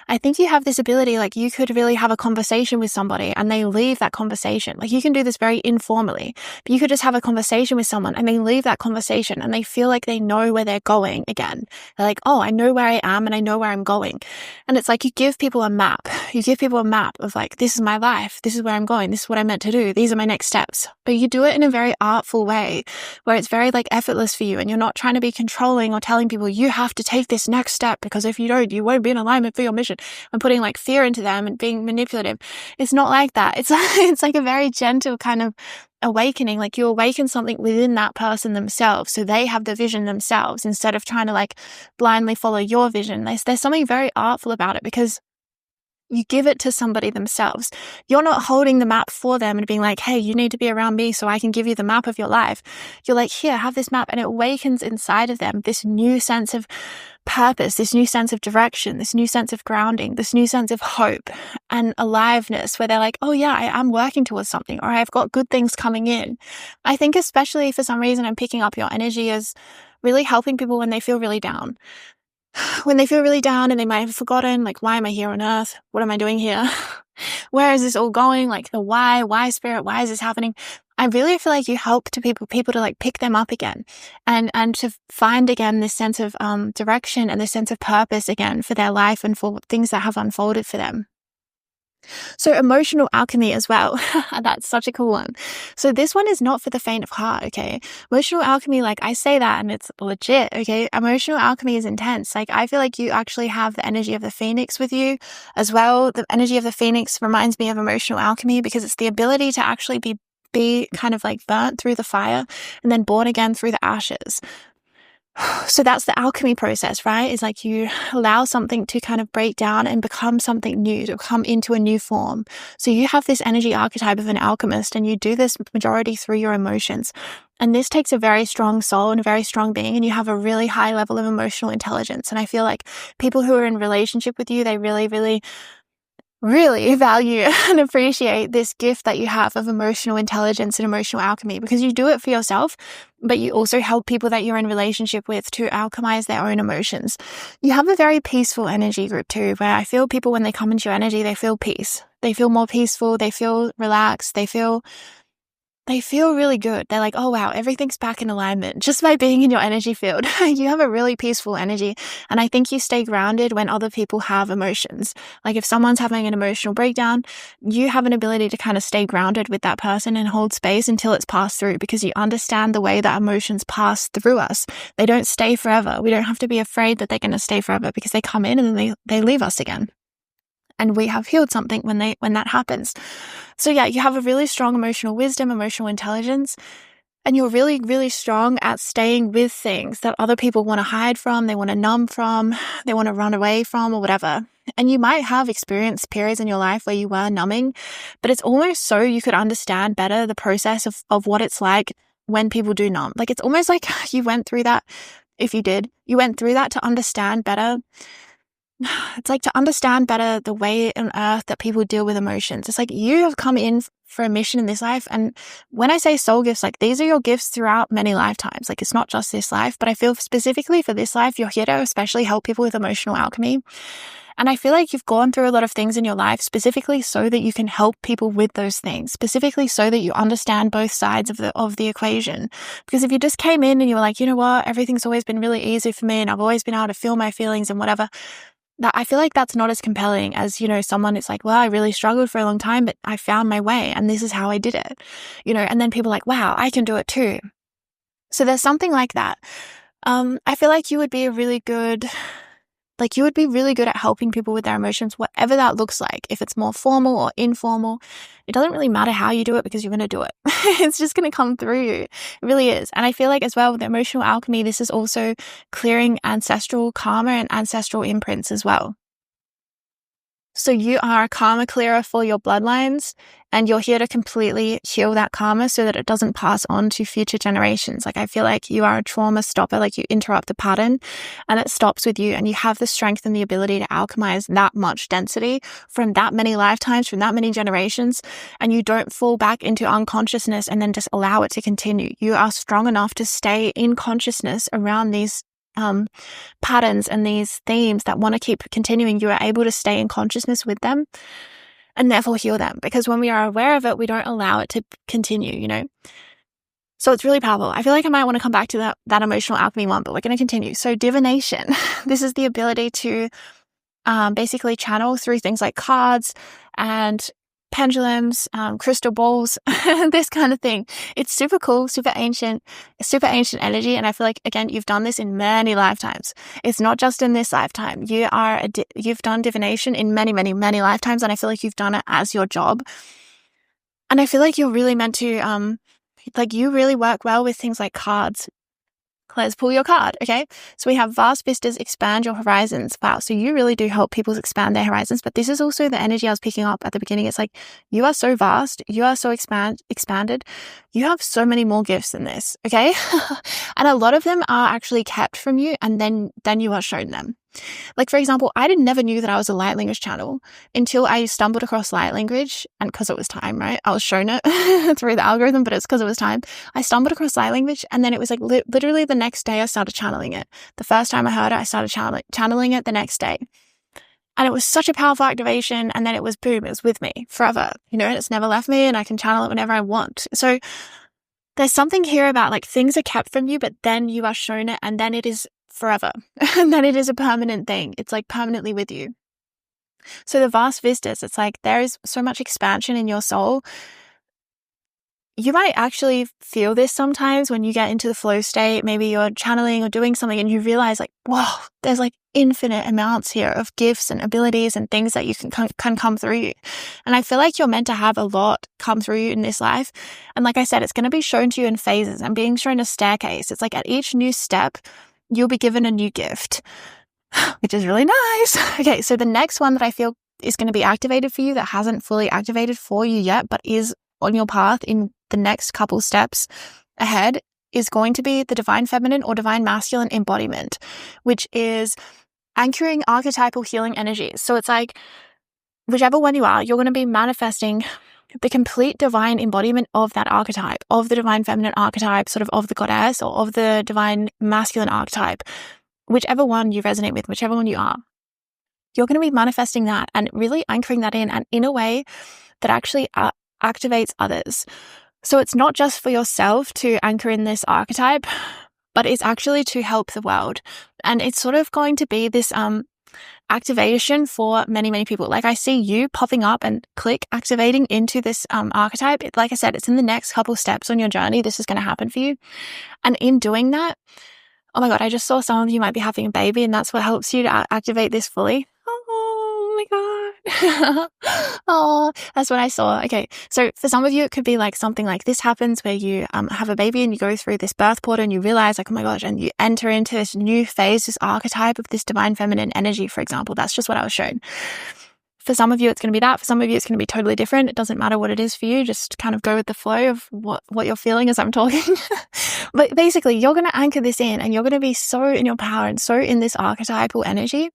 I think you have this ability, like you could really have a conversation with somebody and they leave that conversation. Like you can do this very informally, but you could just have a conversation with someone and they leave that conversation and they feel like they know where they're going again. They're like, oh, I know where I am and I know where I'm going. And it's like you give people a map. You give people a map of like, this is my life. This is where I'm going. This is what I'm meant to do. These are my next steps. But you do it in a very artful way where it's very like effortless for you and you're not trying to be controlling or telling people you have to take this next step because if you don't, you won't be in alignment for your mission. I'm putting like fear into them and being manipulative. It's not like that. It's like a very gentle kind of awakening. Like you awaken something within that person themselves. So they have the vision themselves instead of trying to like blindly follow your vision. There's something very artful about it because you give it to somebody themselves. You're not holding the map for them and being like, hey, you need to be around me so I can give you the map of your life. You're like, here, have this map. And it awakens inside of them this new sense of purpose, this new sense of direction, this new sense of grounding, this new sense of hope and aliveness where they're like, oh yeah, I am working towards something or I've got good things coming in. I think especially for some reason I'm picking up your energy as really helping people when they feel really down. When they feel really down and they might have forgotten, like, why am I here on earth? What am I doing here? Where is this all going? Like the why spirit, why is this happening? I really feel like you help to people to like pick them up again and to find again this sense of direction and this sense of purpose again for their life and for things that have unfolded for them. So emotional alchemy as well. That's such a cool one. So this one is not for the faint of heart, okay? Emotional alchemy, like I say that and it's legit, okay? Emotional alchemy is intense. Like I feel like you actually have the energy of the phoenix with you as well. The energy of the phoenix reminds me of emotional alchemy because it's the ability to actually be kind of like burnt through the fire and then born again through the ashes. So that's the alchemy process, right? Is like you allow something to kind of break down and become something new, to come into a new form. So you have this energy archetype of an alchemist and you do this majority through your emotions. And this takes a very strong soul and a very strong being, and you have a really high level of emotional intelligence. And I feel like people who are in relationship with you, they really, really value and appreciate this gift that you have of emotional intelligence and emotional alchemy because you do it for yourself, but you also help people that you're in relationship with to alchemize their own emotions. You have a very peaceful energy group too, where I feel people when they come into your energy, they feel peace. They feel more peaceful. They feel relaxed. They feel really good. They're like, oh wow, everything's back in alignment just by being in your energy field. You have a really peaceful energy. And I think you stay grounded when other people have emotions. Like if someone's having an emotional breakdown, you have an ability to kind of stay grounded with that person and hold space until it's passed through because you understand the way that emotions pass through us. They don't stay forever. We don't have to be afraid that they're going to stay forever because they come in and then they leave us again. And we have healed something when that happens. So yeah, you have a really strong emotional wisdom, emotional intelligence, and you're really, really strong at staying with things that other people want to hide from, they want to numb from, they want to run away from or whatever. And you might have experienced periods in your life where you were numbing, but it's almost so you could understand better the process of what it's like when people do numb. Like it's almost like you went through that, if you did, you went through that to understand better. It's like to understand better the way on earth that people deal with emotions. It's like you have come in for a mission in this life. And when I say soul gifts, like these are your gifts throughout many lifetimes. Like it's not just this life, but I feel specifically for this life, you're here to especially help people with emotional alchemy. And I feel like you've gone through a lot of things in your life specifically so that you can help people with those things, specifically so that you understand both sides of the equation. Because if you just came in and you were like, you know what, everything's always been really easy for me and I've always been able to feel my feelings and whatever, that I feel like that's not as compelling as, someone it's like, well, I really struggled for a long time, but I found my way and this is how I did it, and then people are like, wow, I can do it too. So there's something like that. I feel like you would be really good at helping people with their emotions, whatever that looks like. If it's more formal or informal, it doesn't really matter how you do it because you're going to do it. It's just going to come through you. It really is. And I feel like as well with emotional alchemy, this is also clearing ancestral karma and ancestral imprints as well. So you are a karma clearer for your bloodlines and you're here to completely heal that karma so that it doesn't pass on to future generations. Like I feel like you are a trauma stopper, like you interrupt the pattern and it stops with you and you have the strength and the ability to alchemize that much density from that many lifetimes, from that many generations, and you don't fall back into unconsciousness and then just allow it to continue. You are strong enough to stay in consciousness around these patterns and these themes that want to keep continuing, you are able to stay in consciousness with them and therefore heal them. Because when we are aware of it, we don't allow it to continue, you know? So it's really powerful. I feel like I might want to come back to that emotional alchemy one, but we're going to continue. So divination, this is the ability to basically channel through things like cards and pendulums, crystal balls, this kind of thing. It's super cool, super ancient energy. And I feel like, again, you've done this in many lifetimes. It's not just in this lifetime. You've done divination in many, many, many lifetimes. And I feel like you've done it as your job. And I feel like you're really meant to, you really work well with things like cards. Let's pull your card, okay? So we have vast vistas, expand your horizons. Wow, so you really do help people expand their horizons, but this is also the energy I was picking up at the beginning. It's like, you are so vast, you are so expanded, you have so many more gifts than this, okay? And a lot of them are actually kept from you, and then you are shown them. Like, for example, I never knew that I was a light language channel until I stumbled across light language, and because it was time, right? I was shown it through the algorithm, but it's because it was time. I stumbled across light language, and then it was like literally the next day I started channeling it. The first time I heard it, I started channeling it the next day. And it was such a powerful activation, and then it was boom, it was with me forever, you know, and it's never left me, and I can channel it whenever I want. So there's something here about like things are kept from you, but then you are shown it, and then it is forever. And then it is a permanent thing. It's like permanently with you. So the vast vistas, it's like there is so much expansion in your soul. You might actually feel this sometimes when you get into the flow state. Maybe you're channeling or doing something and you realize like, whoa, there's like infinite amounts here of gifts and abilities and things that you can come through you. And I feel like you're meant to have a lot come through you in this life. And like I said, it's going to be shown to you in phases and being shown a staircase. It's like at each new step, you'll be given a new gift, which is really nice. Okay, so the next one that I feel is going to be activated for you that hasn't fully activated for you yet, but is on your path in the next couple steps ahead, is going to be the divine feminine or divine masculine embodiment, which is anchoring archetypal healing energies. So it's like, whichever one you are, you're going to be manifesting the complete divine embodiment of that archetype, of the divine feminine archetype, sort of the goddess, or of the divine masculine archetype, whichever one you resonate with, whichever one you are. You're going to be manifesting that and really anchoring that in, and in a way that actually activates others. So it's not just for yourself to anchor in this archetype, but it's actually to help the world. And it's sort of going to be this activation for many, many people. Like I see you popping up and activating into this archetype. Like I said, it's in the next couple steps on your journey. This is going to happen for you. And in doing that, oh my God, I just saw some of you might be having a baby, and that's what helps you to activate this fully. Oh my God. Oh, that's what I saw. Okay. So for some of you, it could be like something like this happens where you have a baby and you go through this birth portal and you realize like, oh my gosh, and you enter into this new phase, this archetype of this divine feminine energy, for example. That's just what I was shown. For some of you, it's going to be that. For some of you, it's going to be totally different. It doesn't matter what it is for you. Just kind of go with the flow of what you're feeling as I'm talking. But basically, you're going to anchor this in, and you're going to be so in your power and so in this archetypal energy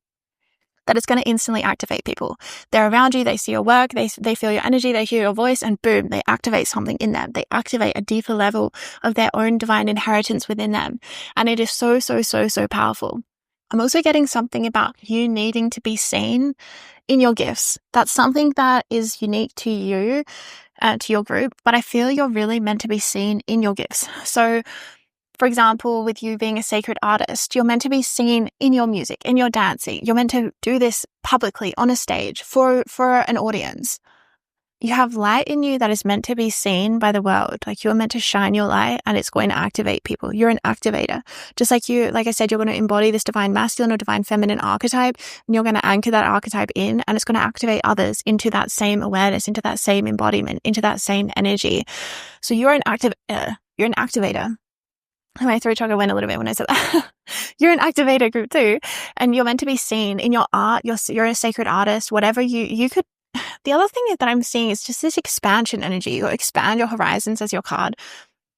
that it's going to instantly activate people. They're around you, they see your work, they feel your energy, they hear your voice, and boom, they activate something in them. They activate a deeper level of their own divine inheritance within them. And it is so, so, so, so powerful. I'm also getting something about you needing to be seen in your gifts. That's something that is unique to you, to your group, but I feel you're really meant to be seen in your gifts. So for example, with you being a sacred artist, you're meant to be seen in your music, in your dancing. You're meant to do this publicly on a stage for an audience. You have light in you that is meant to be seen by the world. Like you're meant to shine your light, and it's going to activate people. You're an activator. Just like I said, you're going to embody this divine masculine or divine feminine archetype, and you're going to anchor that archetype in, and it's going to activate others into that same awareness, into that same embodiment, into that same energy. So you're an activator. My throat chakra went a little bit when I said that. You're an activator group too, and you're meant to be seen in your art. You're a sacred artist, whatever you could. The other thing that I'm seeing is just this expansion energy. You expand your horizons as your card.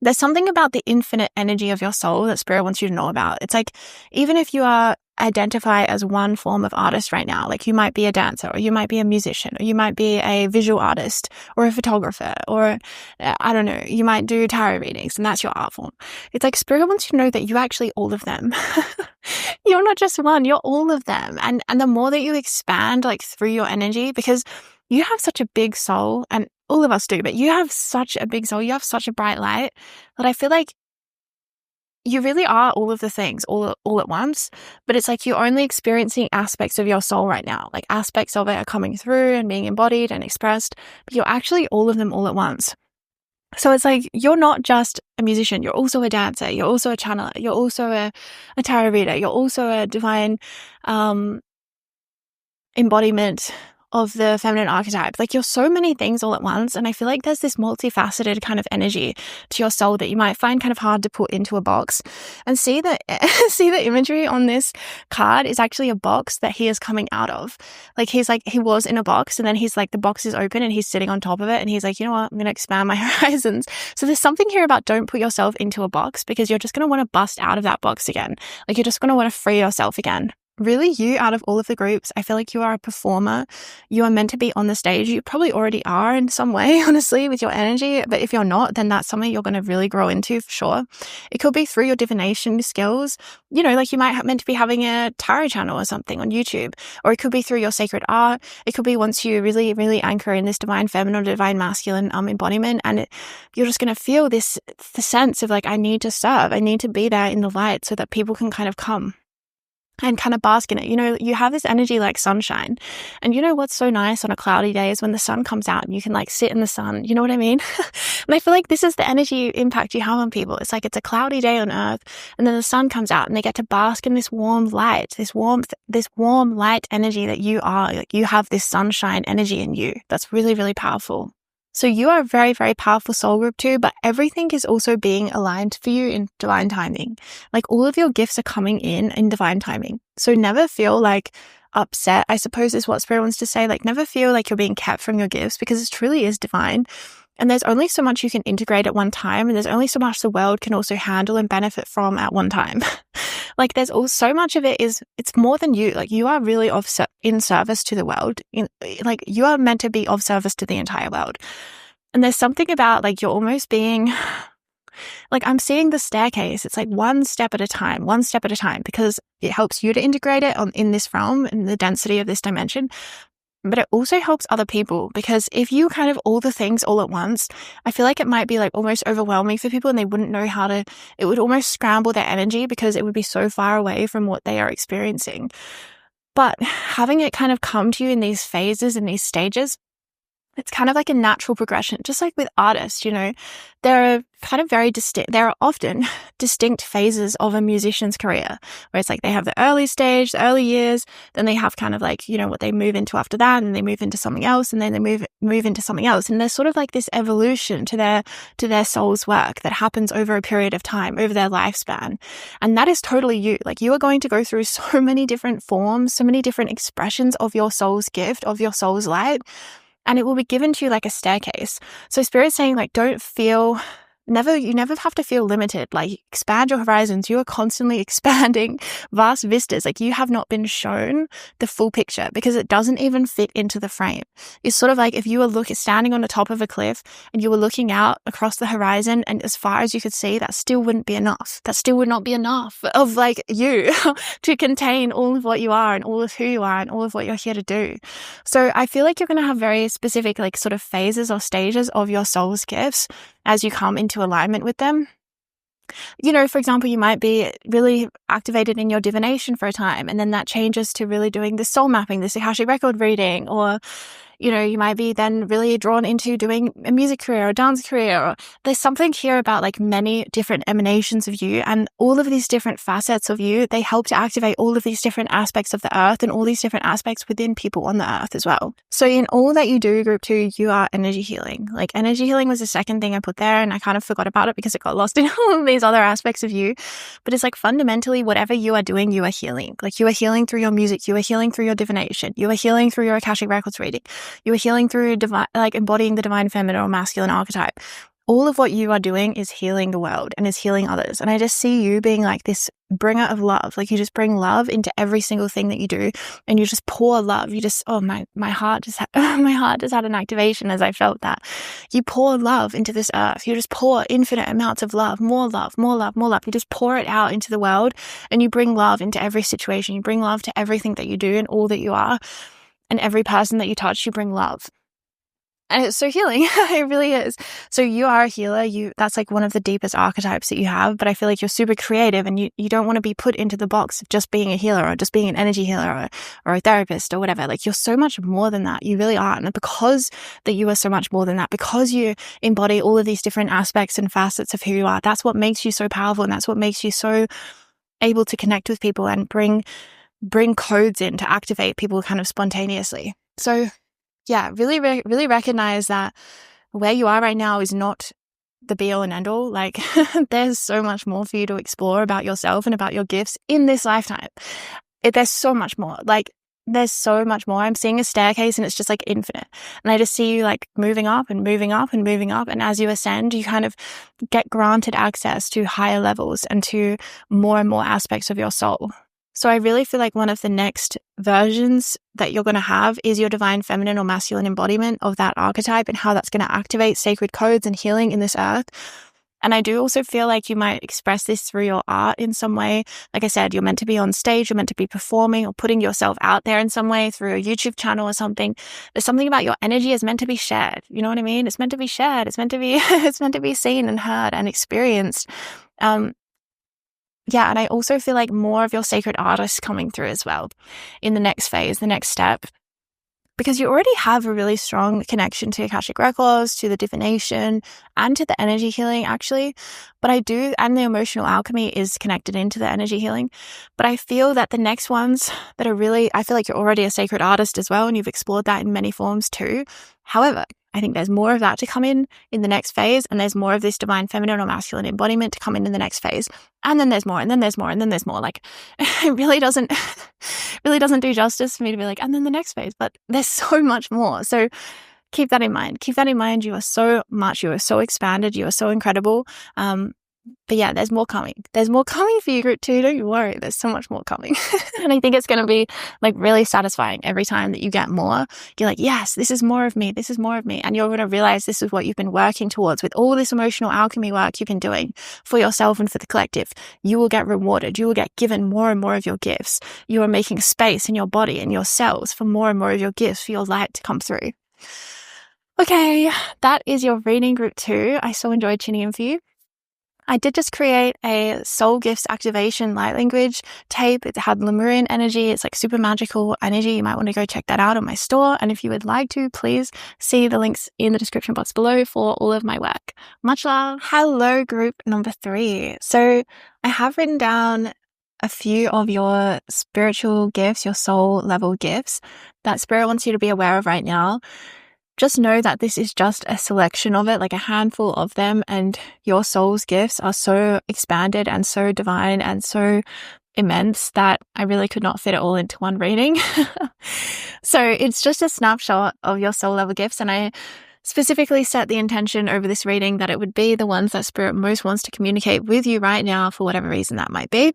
There's something about the infinite energy of your soul that Spirit wants you to know about. It's like, even if you are identify as one form of artist right now. Like you might be a dancer, or you might be a musician, or you might be a visual artist, or a photographer, or I don't know, you might do tarot readings, and that's your art form. It's like Spirit wants you to know that you're actually all of them. You're not just one, you're all of them. And the more that you expand like through your energy, because you have such a big soul, and all of us do, but you have such a big soul, you have such a bright light, that I feel like you really are all of the things all at once. But it's like you're only experiencing aspects of your soul right now. Like aspects of it are coming through and being embodied and expressed, but you're actually all of them all at once. So it's like you're not just a musician, you're also a dancer, you're also a channeler, you're also a tarot reader, you're also a divine embodiment of the feminine archetype. Like you're so many things all at once. And I feel like there's this multifaceted kind of energy to your soul that you might find kind of hard to put into a box. And see the imagery on this card is actually a box that he is coming out of. Like he was in a box, and then he's like, the box is open and he's sitting on top of it. And he's like, you know what, I'm going to expand my horizons. So there's something here about don't put yourself into a box, because you're just going to want to bust out of that box again. Like you're just going to want to free yourself again. Really, you, out of all of the groups, I feel like you are a performer. You are meant to be on the stage. You probably already are in some way, honestly, with your energy. But if you're not, then that's something you're going to really grow into for sure. It could be through your divination skills. You know, like you might meant to be having a tarot channel or something on YouTube. Or it could be through your sacred art. It could be once you really, really anchor in this divine feminine or divine masculine embodiment. And you're just going to feel the sense of like, I need to serve. I need to be there in the light so that people can kind of come and kind of bask in it. You know, you have this energy like sunshine. And you know what's so nice on a cloudy day is when the sun comes out and you can like sit in the sun. You know what I mean? And I feel like this is the energy impact you have on people. It's like it's a cloudy day on earth, and then the sun comes out and they get to bask in this warm light, this warm light energy that you are. Like you have this sunshine energy in you. That's really, really powerful. So you are a very, very powerful soul group too, but everything is also being aligned for you in divine timing. Like all of your gifts are coming in divine timing. So never feel like upset, I suppose is what Spirit wants to say. Like never feel like you're being kept from your gifts, because it truly is divine. And there's only so much you can integrate at one time. And there's only so much the world can also handle and benefit from at one time. Like there's also so much of it's more than you. Like you are really in service to the world. Like you are meant to be of service to the entire world. And there's something about like you're almost being, like I'm seeing the staircase. It's like one step at a time, because it helps you to integrate it in this realm, in the density of this dimension. But it also helps other people, because if you kind of all the things all at once, I feel like it might be like almost overwhelming for people, and they wouldn't know how to, it would almost scramble their energy because it would be so far away from what they are experiencing. But having it kind of come to you in these phases and these stages, it's kind of like a natural progression. Just like with artists, you know, there are kind of there are often distinct phases of a musician's career, where it's like they have the early stage, the early years, then they have kind of like, you know, what they move into after that, and they move into something else, and then they move into something else. And there's sort of like this evolution to their soul's work that happens over a period of time, over their lifespan. And that is totally you. Like you are going to go through so many different forms, so many different expressions of your soul's gift, of your soul's light. And it will be given to you like a staircase. So Spirit's saying like, you never have to feel limited. Like expand your horizons. You are constantly expanding vast vistas. Like you have not been shown the full picture, because it doesn't even fit into the frame. It's sort of like if you were standing on the top of a cliff and you were looking out across the horizon, and as far as you could see, that still wouldn't be enough. That still would not be enough of like you to contain all of what you are and all of who you are and all of what you're here to do. So I feel like you're going to have very specific like sort of phases or stages of your soul's gifts as you come into alignment with them. You know, for example, you might be really activated in your divination for a time, and then that changes to really doing the soul mapping, this Akashic record reading, or you know, you might be then really drawn into doing a music career or dance career. Or there's something here about like many different emanations of you, and all of these different facets of you, they help to activate all of these different aspects of the earth and all these different aspects within people on the earth as well. So in all that you do, group 2, you are energy healing. Like energy healing was the second thing I put there, and I kind of forgot about it because it got lost in all of these other aspects of you. But it's like fundamentally whatever you are doing, you are healing. Like you are healing through your music, you are healing through your divination, you are healing through your Akashic records reading. You are healing through like embodying the divine feminine or masculine archetype. all of what you are doing is healing the world and is healing others. And I just see you being like this bringer of love. Like you just bring love into every single thing that you do, and you just pour love. You just, oh, my heart just my heart just had an activation as I felt that. You pour love into this earth. You just pour infinite amounts of love, more love, more love, more love. You just pour it out into the world, and you bring love into every situation. You bring love to everything that you do and all that you are, and every person that you touch, you bring love. And it's so healing. It really is. So you are a healer. That's like one of the deepest archetypes that you have, but I feel like you're super creative, and you don't want to be put into the box of just being a healer or just being an energy healer or a therapist or whatever. Like you're so much more than that. You really are. And because that you are so much more than that, because you embody all of these different aspects and facets of who you are, that's what makes you so powerful. And that's what makes you so able to connect with people and bring codes in to activate people kind of spontaneously. So yeah, really, really recognize that where you are right now is not the be all and end all. Like there's so much more for you to explore about yourself and about your gifts in this lifetime. There's so much more. Like there's so much more. I'm seeing a staircase and it's just like infinite. And I just see you like moving up and moving up and moving up. And as you ascend, you kind of get granted access to higher levels and to more and more aspects of your soul. So I really feel like one of the next versions that you're going to have is your divine feminine or masculine embodiment of that archetype, and how that's going to activate sacred codes and healing in this earth. And I do also feel like you might express this through your art in some way. Like I said, you're meant to be on stage, you're meant to be performing or putting yourself out there in some way through a YouTube channel or something. There's something about your energy is meant to be shared. You know what I mean? It's meant to be shared. It's meant to be, it's meant to be seen and heard and experienced. Yeah, and I also feel like more of your sacred art is coming through as well in the next phase, the next step, because you already have a really strong connection to Akashic Records, to the divination, and to the energy healing, actually. But and the emotional alchemy is connected into the energy healing. But I feel that the next ones that are really, I feel like you're already a sacred artist as well, and you've explored that in many forms too. However, I think there's more of that to come in the next phase, and there's more of this divine feminine or masculine embodiment to come in the next phase. And then there's more, and then there's more, and then there's more. Like it really doesn't do justice for me to be like, and then the next phase, but there's so much more. So keep that in mind. Keep that in mind. You are so much, you are so expanded, you are so incredible. But yeah, there's more coming. There's more coming for you, group 2. Don't you worry. There's so much more coming. And I think it's going to be like really satisfying every time that you get more. You're like, yes, this is more of me. This is more of me. And you're going to realize this is what you've been working towards with all this emotional alchemy work you've been doing for yourself and for the collective. You will get rewarded. You will get given more and more of your gifts. You are making space in your body and your cells for more and more of your gifts, for your light to come through. Okay, that is your reading, group 2. I so enjoyed tuning in for you. I did just create a soul gifts activation light language tape. It had Lemurian energy. It's like super magical energy. You might want to go check that out on my store. And if you would like to, please see the links in the description box below for all of my work. Much love. Hello, group number 3. So I have written down a few of your spiritual gifts, your soul level gifts that Spirit wants you to be aware of right now. Just know that this is just a selection of it, like a handful of them, and your soul's gifts are so expanded and so divine and so immense that I really could not fit it all into one reading. So it's just a snapshot of your soul level gifts, and I specifically set the intention over this reading that it would be the ones that Spirit most wants to communicate with you right now for whatever reason that might be.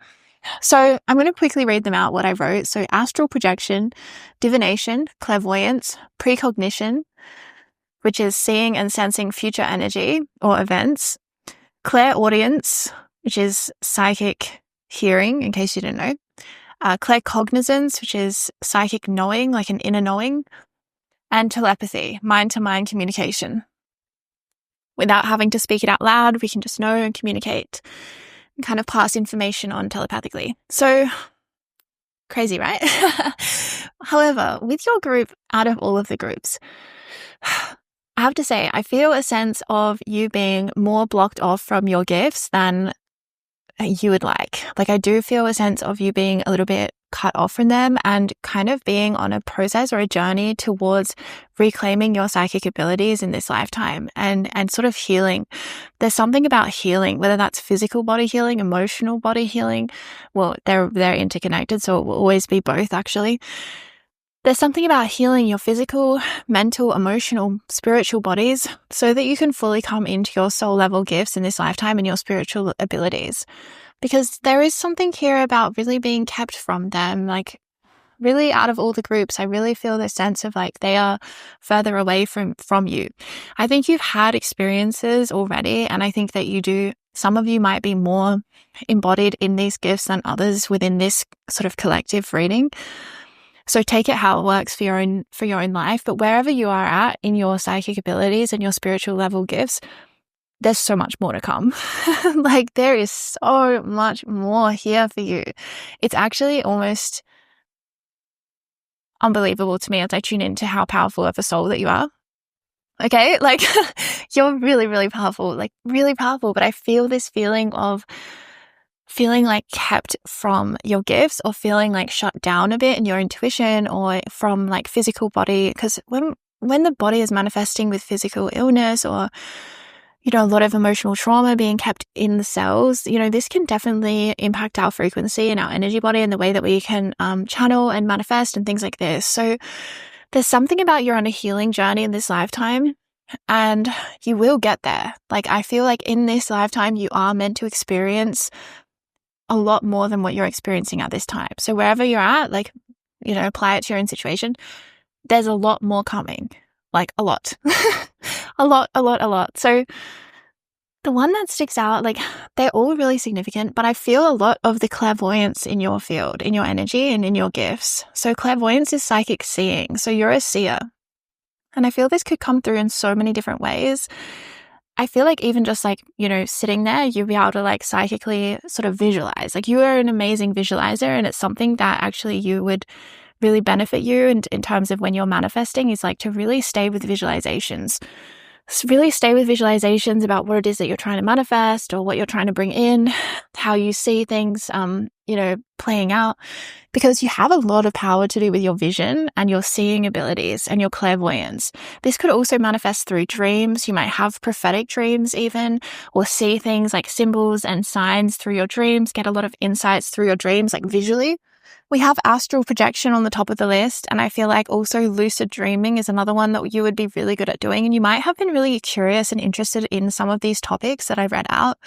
So I'm going to quickly read them out, what I wrote. So astral projection, divination, clairvoyance, precognition, which is seeing and sensing future energy or events, clairaudience, which is psychic hearing, in case you didn't know, claircognizance, which is psychic knowing, like an inner knowing, and telepathy, mind-to-mind communication. Without having to speak it out loud, we can just know and communicate and kind of pass information on telepathically. So crazy, right? However, with your group, out of all of the groups, I have to say, I feel a sense of you being more blocked off from your gifts than you would like. Like, I do feel a sense of you being a little bit cut off from them and kind of being on a process or a journey towards reclaiming your psychic abilities in this lifetime and sort of healing. There's something about healing, whether that's physical body healing, emotional body healing. Well, they're interconnected, so it will always be both, actually. There's something about healing your physical, mental, emotional, spiritual bodies so that you can fully come into your soul level gifts in this lifetime and your spiritual abilities. Because there is something here about really being kept from them. Like, really, out of all the groups, I really feel this sense of like they are further away from you. I think you've had experiences already, and I think that some of you might be more embodied in these gifts than others within this sort of collective reading. So take it how it works for your own life. But wherever you are at in your psychic abilities and your spiritual level gifts, there's so much more to come. Like, there is so much more here for you. It's actually almost unbelievable to me as I tune into how powerful of a soul that you are. Okay, like you're really, really powerful, like really powerful. But I feel this feeling of feeling like kept from your gifts, or feeling like shut down a bit in your intuition, or from like physical body. Because when the body is manifesting with physical illness, or a lot of emotional trauma being kept in the cells, this can definitely impact our frequency and our energy body and the way that we can channel and manifest and things like this. So there's something about you're on a healing journey in this lifetime, and you will get there. Like, I feel like in this lifetime, you are meant to experience a lot more than what you're experiencing at this time. So wherever you're at, like, apply it to your own situation. There's a lot more coming, like a lot, a lot. So the one that sticks out, like, they're all really significant, but I feel a lot of the clairvoyance in your field, in your energy and in your gifts. So clairvoyance is psychic seeing. So you're a seer. And I feel this could come through in so many different ways. I feel like even just like, sitting there, you'll be able to like psychically sort of visualize. Like, you are an amazing visualizer, and it's something that actually you would really benefit you in terms of when you're manifesting, is like to really stay with visualizations. Really stay with visualizations about what it is that you're trying to manifest, or what you're trying to bring in, how you see things, playing out, because you have a lot of power to do with your vision and your seeing abilities and your clairvoyance. This could also manifest through dreams. You might have prophetic dreams even, or see things like symbols and signs through your dreams, get a lot of insights through your dreams, like visually. We have astral projection on the top of the list, and I feel like also lucid dreaming is another one that you would be really good at doing. And you might have been really curious and interested in some of these topics that I've read out,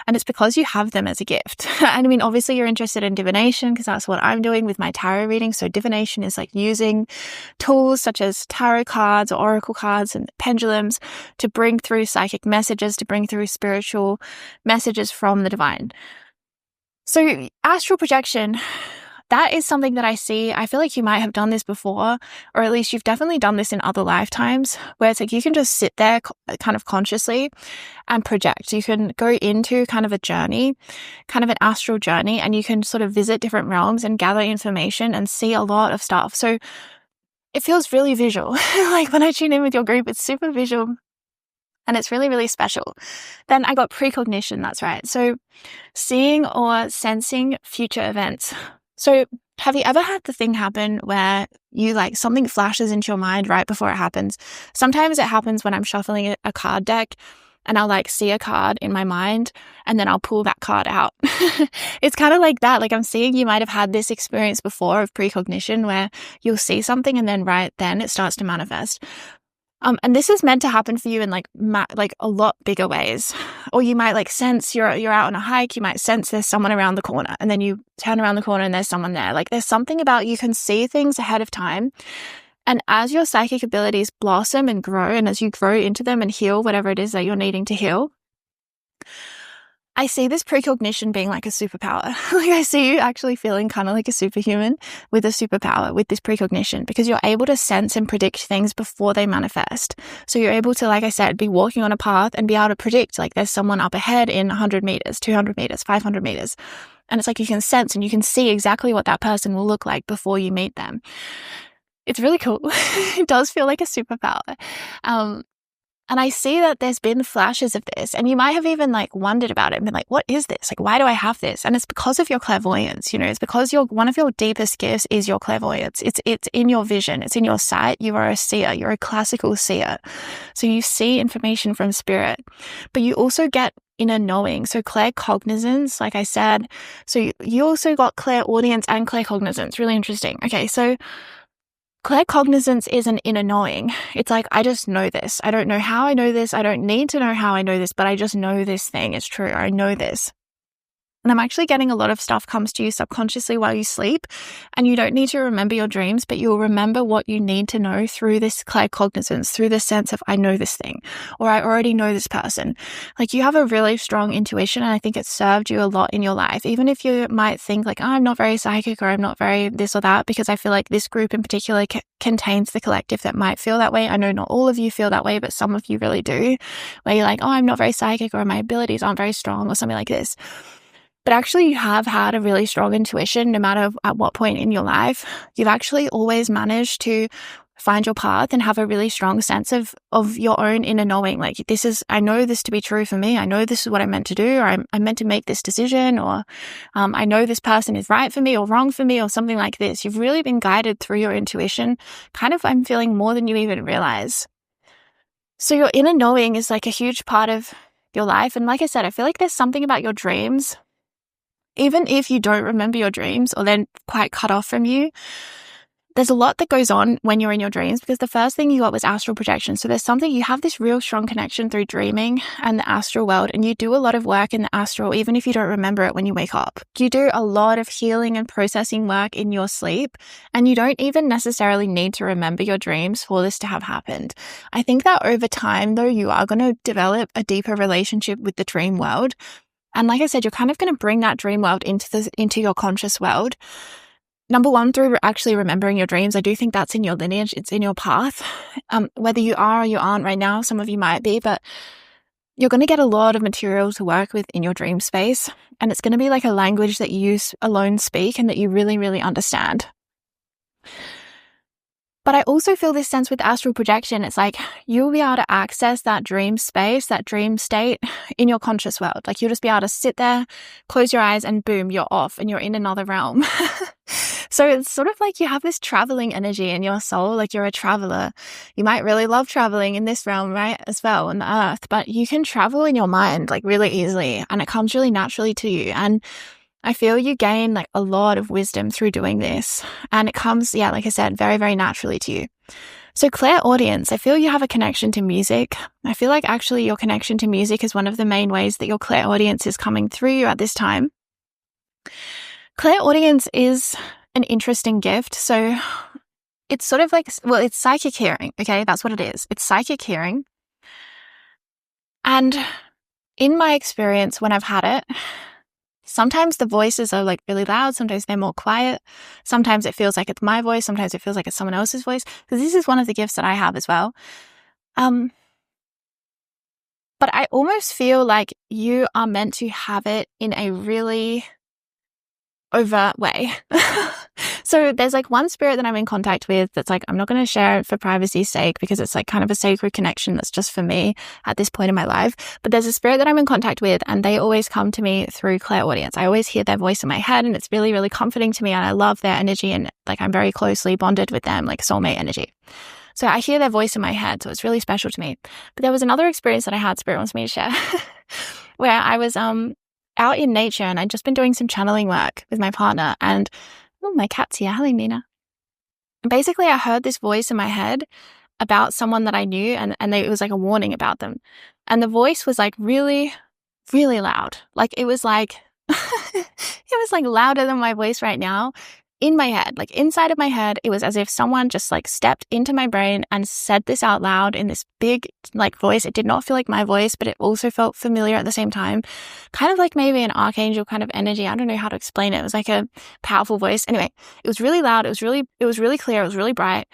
and it's because you have them as a gift. And I mean, obviously you're interested in divination, because that's what I'm doing with my tarot reading. So divination is like using tools such as tarot cards or oracle cards and pendulums to bring through psychic messages, to bring through spiritual messages from the divine. So astral projection, that is something that I see. I feel like you might have done this before, or at least you've definitely done this in other lifetimes, where it's like you can just sit there kind of consciously and project. You can go into kind of a journey, kind of an astral journey, and you can sort of visit different realms and gather information and see a lot of stuff. So it feels really visual. Like when I tune in with your group, it's super visual. And it's really, really special. Then I got precognition, that's right. So seeing or sensing future events. So have you ever had the thing happen where you like something flashes into your mind right before it happens? Sometimes it happens when I'm shuffling a card deck, and I'll like see a card in my mind, and then I'll pull that card out. It's kind of like that. Like, I'm seeing you might have had this experience before of precognition, where you'll see something and then right then it starts to manifest. And this is meant to happen for you in like a lot bigger ways. Or you might like sense you're out on a hike, you might sense there's someone around the corner, and then you turn around the corner and there's someone there. Like, there's something about you can see things ahead of time. And as your psychic abilities blossom and grow, and as you grow into them and heal whatever it is that you're needing to heal, I see this precognition being like a superpower. Like, I see you actually feeling kind of like a superhuman with a superpower with this precognition, because you're able to sense and predict things before they manifest. So you're able to, like I said, be walking on a path and be able to predict, like, there's someone up ahead in 100 meters, 200 meters, 500 meters. And it's like you can sense and you can see exactly what that person will look like before you meet them. It's really cool. It does feel like a superpower. And I see that there's been flashes of this, and you might have even like wondered about it and been like, what is this? Like, why do I have this? And it's because of your clairvoyance, it's because one of your deepest gifts is your clairvoyance. It's in your vision. It's in your sight. You are a seer. You're a classical seer. So you see information from spirit, but you also get inner knowing. So claircognizance, like I said. So you also got clairaudience and claircognizance. Really interesting. Okay. So claircognizance is an inner knowing. It's like, I just know this. I don't know how I know this. I don't need to know how I know this, but I just know this thing is true. I know this. And I'm actually getting a lot of stuff comes to you subconsciously while you sleep, and you don't need to remember your dreams, but you'll remember what you need to know through this claircognizance, through the sense of, I know this thing, or I already know this person. Like, you have a really strong intuition, and I think it's served you a lot in your life. Even if you might think like, oh, I'm not very psychic, or I'm not very this or that, because I feel like this group in particular contains the collective that might feel that way. I know not all of you feel that way, but some of you really do, where you're like, oh, I'm not very psychic, or my abilities aren't very strong, or something like this. But actually, you have had a really strong intuition, no matter at what point in your life. You've actually always managed to find your path and have a really strong sense of your own inner knowing. Like, I know this to be true for me. I know this is what I'm meant to do, or I'm meant to make this decision, or I know this person is right for me or wrong for me, or something like this. You've really been guided through your intuition, kind of, I'm feeling, more than you even realize. So your inner knowing is like a huge part of your life. And like I said, I feel like there's something about your dreams. Even if you don't remember your dreams, or they're quite cut off from you, there's a lot that goes on when you're in your dreams, because the first thing you got was astral projection. So there's something, you have this real strong connection through dreaming and the astral world, and you do a lot of work in the astral, even if you don't remember it when you wake up. You do a lot of healing and processing work in your sleep, and you don't even necessarily need to remember your dreams for this to have happened. I think that over time, though, you are going to develop a deeper relationship with the dream world. And like I said, you're kind of going to bring that dream world into your conscious world. Number one, through actually remembering your dreams. I do think that's in your lineage. It's in your path. Whether you are or you aren't right now, some of you might be, but you're going to get a lot of material to work with in your dream space. And it's going to be like a language that you alone speak and that you really, really understand. But I also feel this sense with astral projection. It's like you'll be able to access that dream space, that dream state in your conscious world. Like, you'll just be able to sit there, close your eyes, and boom, you're off and you're in another realm. So it's sort of like you have this traveling energy in your soul, like you're a traveler. You might really love traveling in this realm, right, as well, on the earth, but you can travel in your mind like really easily, and it comes really naturally to you. And I feel you gain like a lot of wisdom through doing this, and it comes, like I said, very, very naturally to you. So clairaudience, I feel you have a connection to music. I feel like actually your connection to music is one of the main ways that your clairaudience is coming through you at this time. Clairaudience is an interesting gift. So it's sort of like, it's psychic hearing, okay? That's what it is. It's psychic hearing. And in my experience, when I've had it, sometimes the voices are like really loud. Sometimes they're more quiet. Sometimes it feels like it's my voice. Sometimes it feels like it's someone else's voice. Because this is one of the gifts that I have as well. But I almost feel like you are meant to have it in a really overt way. So there's like one spirit that I'm in contact with that's like, I'm not going to share it for privacy's sake, because it's like kind of a sacred connection that's just for me at this point in my life. But there's a spirit that I'm in contact with, and they always come to me through clairaudience. I always hear their voice in my head, and it's really, really comforting to me, and I love their energy, and like I'm very closely bonded with them, like soulmate energy. So I hear their voice in my head, so it's really special to me. But there was another experience that I had, Spirit wants me to share, where I was out in nature, and I'd just been doing some channeling work with my partner, and my cat's here. Hello, Nina. And basically, I heard this voice in my head about someone that I knew, and it was like a warning about them. And the voice was like really, really loud. Like it was like, it was like louder than my voice right now. In my head, like inside of my head, it was as if someone just like stepped into my brain and said this out loud in this big like voice. It did not feel like my voice, but it also felt familiar at the same time. Kind of like maybe an archangel kind of energy. I don't know how to explain it. It was like a powerful voice. Anyway, it was really loud. It was really clear. It was really bright.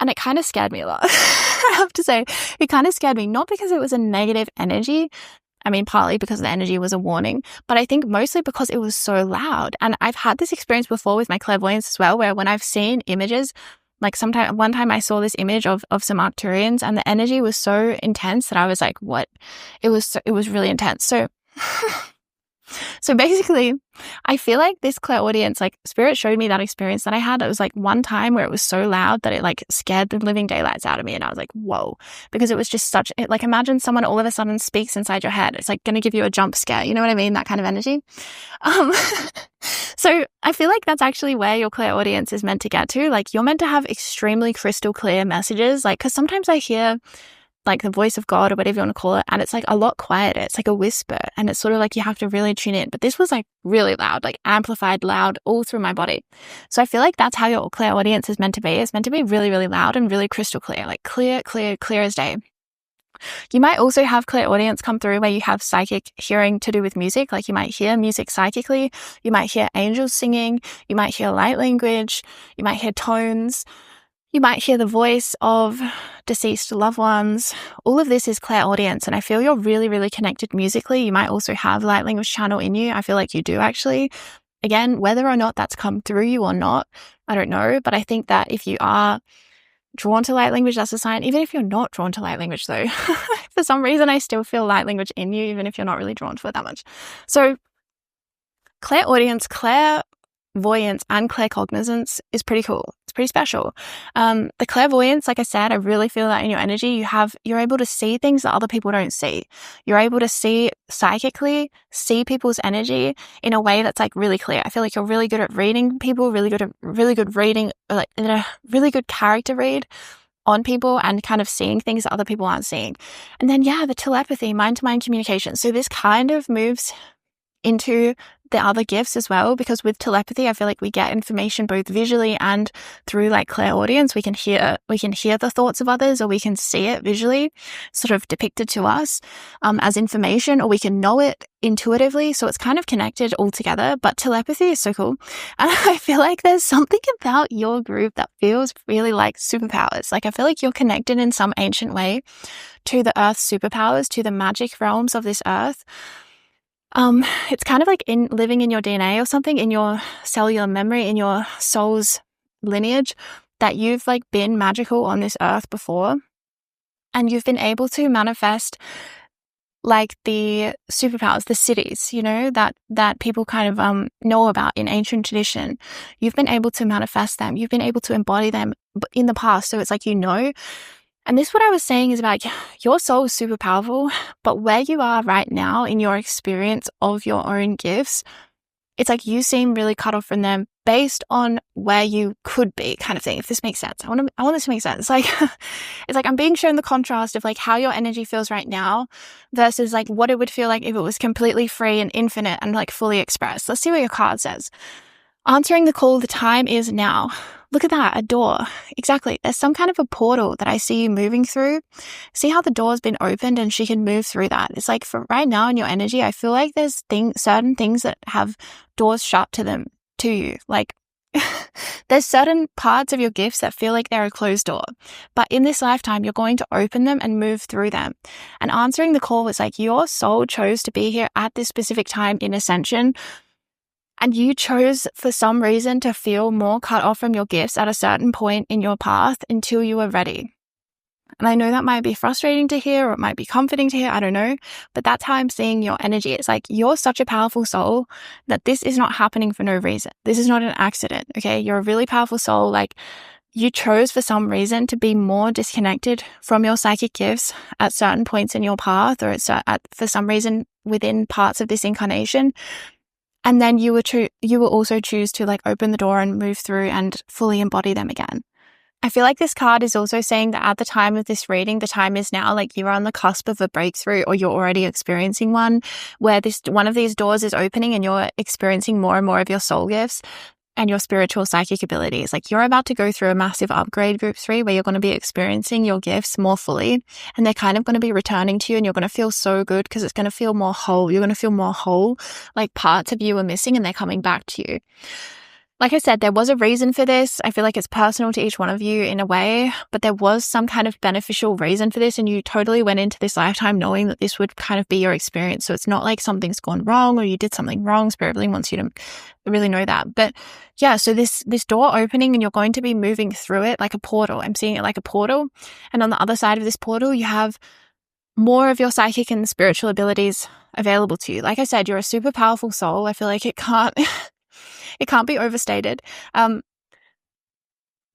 And it kind of scared me a lot. I have to say, it kind of scared me, not because it was a negative energy. I mean, partly because the energy was a warning, but I think mostly because it was so loud. And I've had this experience before with my clairvoyance as well, where when I've seen images, like one time I saw this image of some Arcturians, and the energy was so intense that I was like, what? It was really intense. So So basically, I feel like this clairaudience, like Spirit showed me that experience that I had. It was like one time where it was so loud that it like scared the living daylights out of me. And I was like, whoa, because it was just like, imagine someone all of a sudden speaks inside your head. It's like going to give you a jump scare. You know what I mean? That kind of energy. So I feel like that's actually where your clairaudience is meant to get to. Like, you're meant to have extremely crystal clear messages. Like, because sometimes I hear like the voice of God or whatever you want to call it, and it's like a lot quieter. It's like a whisper, and it's sort of like you have to really tune in. But this was like really loud, like amplified loud all through my body. So I feel like that's how your clairaudience is meant to be. It's meant to be really, really loud and really crystal clear, like clear as day. You might also have clairaudience come through where you have psychic hearing to do with music. Like, you might hear music psychically, you might hear angels singing, you might hear light language, you might hear tones, you might hear the voice of deceased loved ones. All of this is clairaudience, and I feel you're really, really connected musically. You might also have light language channel in you. I feel like you do, actually. Again, whether or not that's come through you or not, I don't know. But I think that if you are drawn to light language, that's a sign. Even if you're not drawn to light language, though, for some reason, I still feel light language in you, even if you're not really drawn to it that much. So clairaudience, clairvoyance, and claircognizance is pretty cool. It's pretty special. The clairvoyance, like I said, I really feel that in your energy. You're able to see things that other people don't see. You're able to see psychically, see people's energy in a way that's like really clear. I feel like you're really good at reading people, really good reading, like a really good character read on people, and kind of seeing things that other people aren't seeing. And then, the telepathy, mind-to-mind communication. So this kind of moves into the other gifts as well, because with telepathy, I feel like we get information both visually and through like clairaudience. We can hear the thoughts of others, or we can see it visually sort of depicted to us as information, or we can know it intuitively. So it's kind of connected all together. But telepathy is so cool. And I feel like there's something about your group that feels really like superpowers. Like, I feel like you're connected in some ancient way to the earth's superpowers, to the magic realms of this earth. It's kind of like in living in your DNA or something, in your cellular memory, in your soul's lineage, that you've like been magical on this earth before, and you've been able to manifest like the superpowers, the cities, you know, that people kind of know about in ancient tradition. You've been able to manifest them. You've been able to embody them in the past. So it's like, and this, what I was saying is about your soul is super powerful, but where you are right now in your experience of your own gifts, it's like you seem really cut off from them based on where you could be, kind of thing, if this makes sense. I want this to make sense. Like, it's like I'm being shown the contrast of like how your energy feels right now versus like what it would feel like if it was completely free and infinite and like fully expressed. Let's see what your card says. Answering the call, the time is now. Look at that, a door. Exactly. There's some kind of a portal that I see you moving through. See how the door's been opened and she can move through that. It's like, for right now in your energy, I feel like there's certain things that have doors shut to you. Like, there's certain parts of your gifts that feel like they're a closed door. But in this lifetime, you're going to open them and move through them. And answering the call was like your soul chose to be here at this specific time in ascension. And you chose for some reason to feel more cut off from your gifts at a certain point in your path until you were ready. And I know that might be frustrating to hear, or it might be comforting to hear, I don't know, but that's how I'm seeing your energy. It's like you're such a powerful soul that this is not happening for no reason. This is not an accident, okay? You're a really powerful soul. Like, you chose for some reason to be more disconnected from your psychic gifts at certain points in your path, or for some reason within parts of this incarnation. And then you will also choose to like open the door and move through and fully embody them again. I feel like this card is also saying that at the time of this reading, the time is now. Like, you're on the cusp of a breakthrough, or you're already experiencing one where one of these doors is opening and you're experiencing more and more of your soul gifts and your spiritual psychic abilities. Like, you're about to go through a massive upgrade, group 3, where you're going to be experiencing your gifts more fully, and they're kind of going to be returning to you, and you're going to feel so good because it's going to feel more whole. You're going to feel more whole, like parts of you are missing and they're coming back to you. Like I said, there was a reason for this. I feel like it's personal to each one of you in a way, but there was some kind of beneficial reason for this, and you totally went into this lifetime knowing that this would kind of be your experience. So it's not like something's gone wrong or you did something wrong. Spirit really wants you to really know that. But yeah, so this door opening, and you're going to be moving through it like a portal. I'm seeing it like a portal. And on the other side of this portal, you have more of your psychic and spiritual abilities available to you. Like I said, you're a super powerful soul. I feel like it can't be overstated.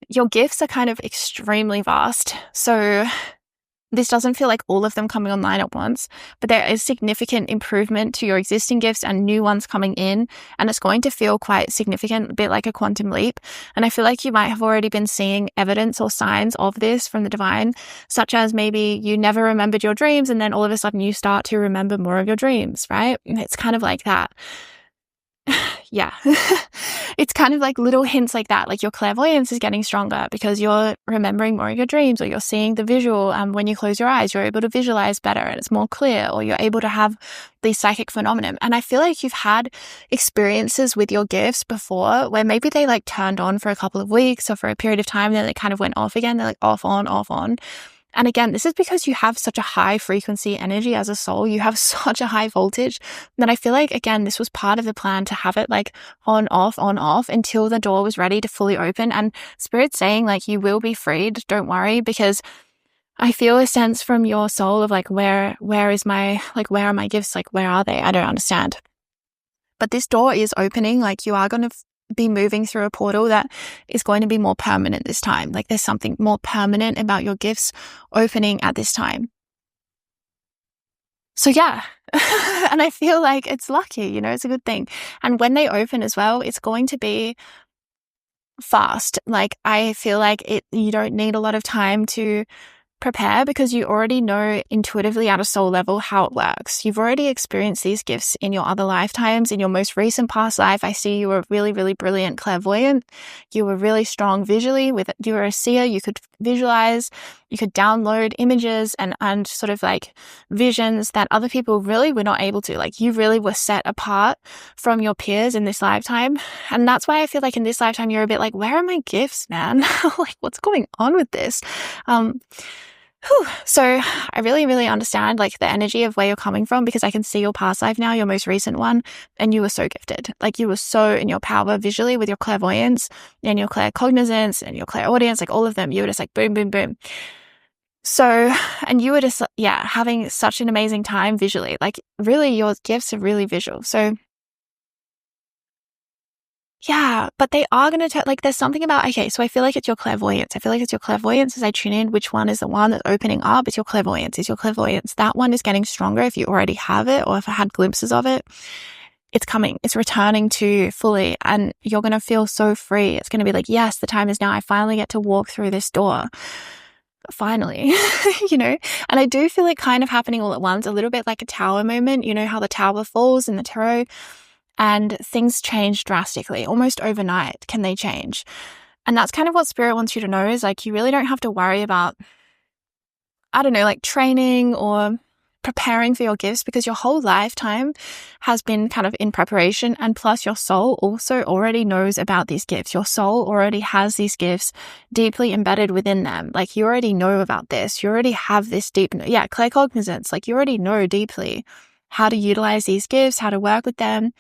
Your gifts are kind of extremely vast. So this doesn't feel like all of them coming online at once, but there is significant improvement to your existing gifts and new ones coming in. And it's going to feel quite significant, a bit like a quantum leap. And I feel like you might have already been seeing evidence or signs of this from the divine, such as maybe you never remembered your dreams and then all of a sudden you start to remember more of your dreams, right? It's kind of like that. Yeah. It's kind of like little hints like that. Like your clairvoyance is getting stronger because you're remembering more of your dreams, or you're seeing the visual. When you close your eyes, you're able to visualize better and it's more clear, or you're able to have these psychic phenomena. And I feel like you've had experiences with your gifts before where maybe they like turned on for a couple of weeks or for a period of time, then they kind of went off again. They're like off, on, off, on. And again, this is because you have such a high frequency energy as a soul. You have such a high voltage that I feel like, again, this was part of the plan to have it like on, off until the door was ready to fully open. And Spirit's saying like, you will be freed. Don't worry, because I feel a sense from your soul of like, where is my, like, where are my gifts? Like, where are they? I don't understand. But this door is opening. Like you are going to be moving through a portal that is going to be more permanent this time. Like there's something more permanent about your gifts opening at this time. So yeah, and I feel like it's lucky, you know, it's a good thing. And when they open as well, it's going to be fast. Like I feel like you don't need a lot of time to prepare because you already know intuitively at a soul level how it works. You've already experienced these gifts in your other lifetimes. In your most recent past life, I see you were really, really brilliant clairvoyant. You were really strong visually. You were a seer. You could visualize, you could download images and sort of like visions that other people really were not able to. Like you really were set apart from your peers in this lifetime. And that's why I feel like in this lifetime, you're a bit like, where are my gifts, man? Like what's going on with this? So I really, really understand like the energy of where you're coming from, because I can see your past life now, your most recent one, and you were so gifted. Like you were so in your power visually with your clairvoyance and your claircognizance and your clairaudience, like all of them. You were just like boom, boom, boom. So, and you were just, having such an amazing time visually. Like really your gifts are really visual. So yeah, but they are going to like, there's something about, okay, so I feel like it's your clairvoyance. I feel like it's your clairvoyance as I tune in. Which one is the one that's opening up? It's your clairvoyance. It's your clairvoyance. That one is getting stronger if you already have it, or if I had glimpses of it. It's coming. It's returning to you fully, and you're going to feel so free. It's going to be like, yes, the time is now. I finally get to walk through this door. Finally, you know, and I do feel it kind of happening all at once, a little bit like a tower moment. You know how the tower falls in the tarot? And things change drastically, almost overnight can they change. And that's kind of what Spirit wants you to know, is like, you really don't have to worry about, I don't know, like training or preparing for your gifts, because your whole lifetime has been kind of in preparation. And plus your soul also already knows about these gifts. Your soul already has these gifts deeply embedded within them. Like you already know about this. You already have this deep, claircognizance. Like you already know deeply how to utilize these gifts, how to work with them.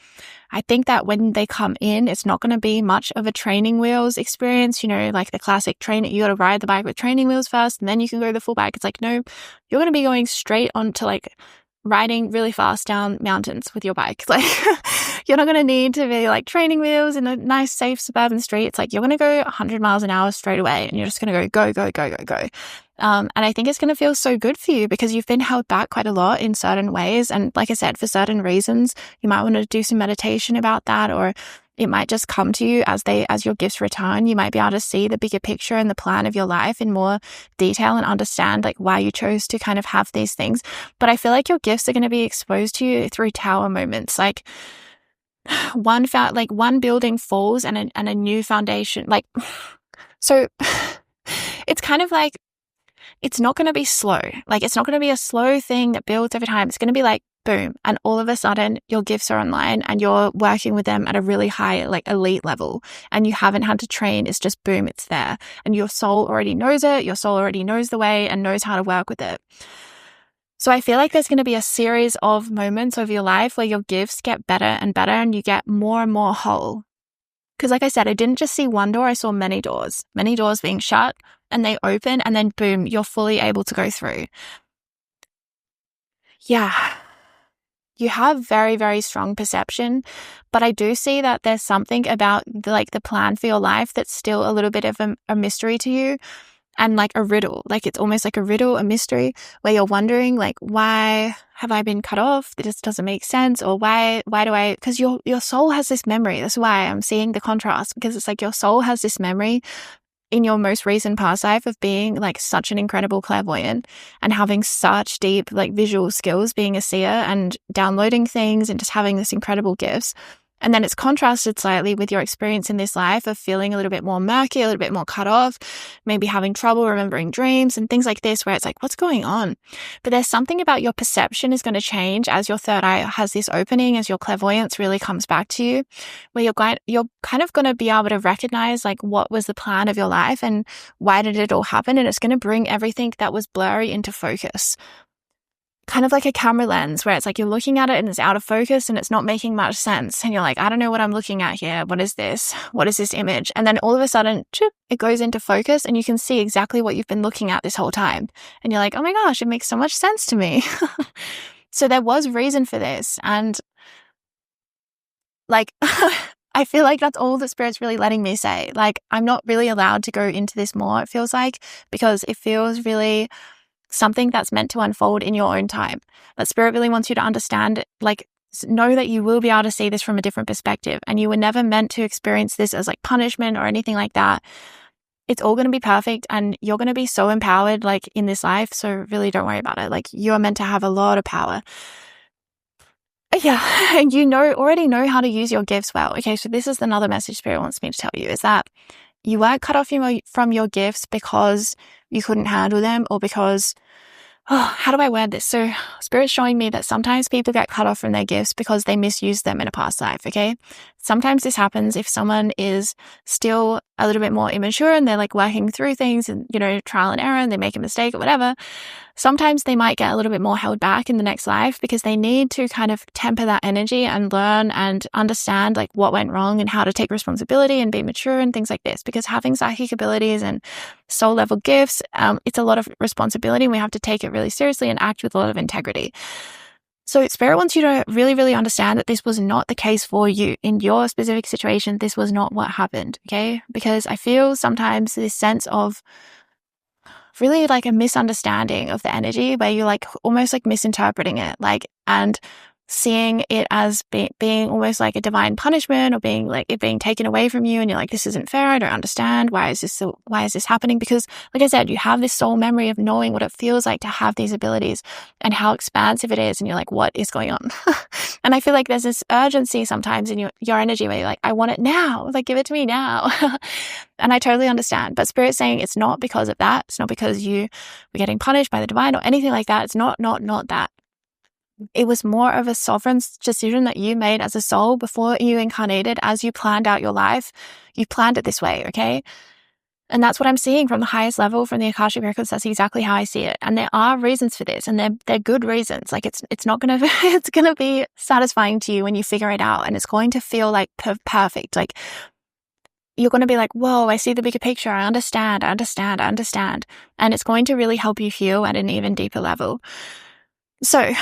I think that when they come in, it's not going to be much of a training wheels experience, you know, like the classic training. You got to ride the bike with training wheels first, and then you can go the full bike. It's like, no, you're going to be going straight on to like riding really fast down mountains with your bike. Like you're not going to need to be like training wheels in a nice, safe suburban street. It's like, you're going to go 100 miles an hour straight away, and you're just going to go, go, go, go, go. And I think it's going to feel so good for you, because you've been held back quite a lot in certain ways. And like I said, for certain reasons, you might want to do some meditation about that, or it might just come to you as your gifts return. You might be able to see the bigger picture and the plan of your life in more detail and understand like why you chose to kind of have these things. But I feel like your gifts are going to be exposed to you through tower moments. Like one building falls and a new foundation. Like, so it's kind of like, it's not going to be slow. Like it's not going to be a slow thing that builds over time. It's going to be like, boom. And all of a sudden your gifts are online and you're working with them at a really high, like elite level, and you haven't had to train. It's just boom, it's there. And your soul already knows it. Your soul already knows the way and knows how to work with it. So I feel like there's going to be a series of moments of your life where your gifts get better and better, and you get more and more whole. Because like I said, I didn't just see one door, I saw many doors being shut, and they open, and then boom, you're fully able to go through. Yeah. you have very, very strong perception, but I do see that there's something about the plan for your life that's still a little bit of a mystery to you, and like a riddle. Like it's almost like a riddle, a mystery, where you're wondering like, why have I been cut off? This doesn't make sense. Or why do I, because your soul has this memory. That's why I'm seeing the contrast, because it's like your soul has this memory in your most recent past life of being like such an incredible clairvoyant and having such deep like visual skills, being a seer and downloading things and just having this incredible gifts. And then it's contrasted slightly with your experience in this life of feeling a little bit more murky, a little bit more cut off, maybe having trouble remembering dreams and things like this, where it's like, what's going on? But there's something about your perception is going to change as your third eye has this opening, as your clairvoyance really comes back to you, where you're kind of going to be able to recognize like what was the plan of your life and why did it all happen? And it's going to bring everything that was blurry into focus. Kind of like a camera lens, where it's like you're looking at it and it's out of focus and it's not making much sense. And you're like, I don't know what I'm looking at here. What is this? What is this image? And then all of a sudden, it goes into focus and you can see exactly what you've been looking at this whole time. And you're like, oh my gosh, it makes so much sense to me. So there was reason for this. And like, I feel like that's all that Spirit's really letting me say. Like, I'm not really allowed to go into this more, it feels like, because it feels really something that's meant to unfold in your own time. But Spirit really wants you to understand, like, know that you will be able to see this from a different perspective. And you were never meant to experience this as like punishment or anything like that. It's all going to be perfect and you're going to be so empowered like in this life. So really don't worry about it. Like, you are meant to have a lot of power. Yeah. And you already know how to use your gifts well. Okay. So this is another message Spirit wants me to tell you, is that you weren't cut off from your gifts because you couldn't handle them, or because, how do I word this? So Spirit's showing me that sometimes people get cut off from their gifts because they misused them in a past life, okay? Sometimes this happens if someone is still a little bit more immature and they're like working through things and, trial and error, and they make a mistake or whatever. Sometimes they might get a little bit more held back in the next life because they need to kind of temper that energy and learn and understand like what went wrong and how to take responsibility and be mature and things like this. Because having psychic abilities and soul level gifts, it's a lot of responsibility, and we have to take it really seriously and act with a lot of integrity. So Spirit wants you to really, really understand that this was not the case for you. In your specific situation, this was not what happened, okay? Because I feel sometimes this sense of really like a misunderstanding of the energy, where you're like almost like misinterpreting it, like, and seeing it as being almost like a divine punishment, or being like it being taken away from you. And you're like, this isn't fair. I don't understand. Why is this happening? Because like I said, you have this soul memory of knowing what it feels like to have these abilities and how expansive it is. And you're like, what is going on? And I feel like there's this urgency sometimes in your energy where you're like, I want it now. Like, give it to me now. And I totally understand. But Spirit's saying it's not because of that. It's not because you were getting punished by the divine or anything like that. It's not that. It was more of a sovereign decision that you made as a soul before you incarnated. As you planned out your life, you planned it this way, okay? And that's what I'm seeing from the highest level, from the Akashic Records. That's exactly how I see it. And there are reasons for this, and they're good reasons. Like, it's not gonna it's gonna be satisfying to you when you figure it out, and it's going to feel like perfect. Like, you're going to be like, whoa, I see the bigger picture. I understand. And it's going to really help you heal at an even deeper level. So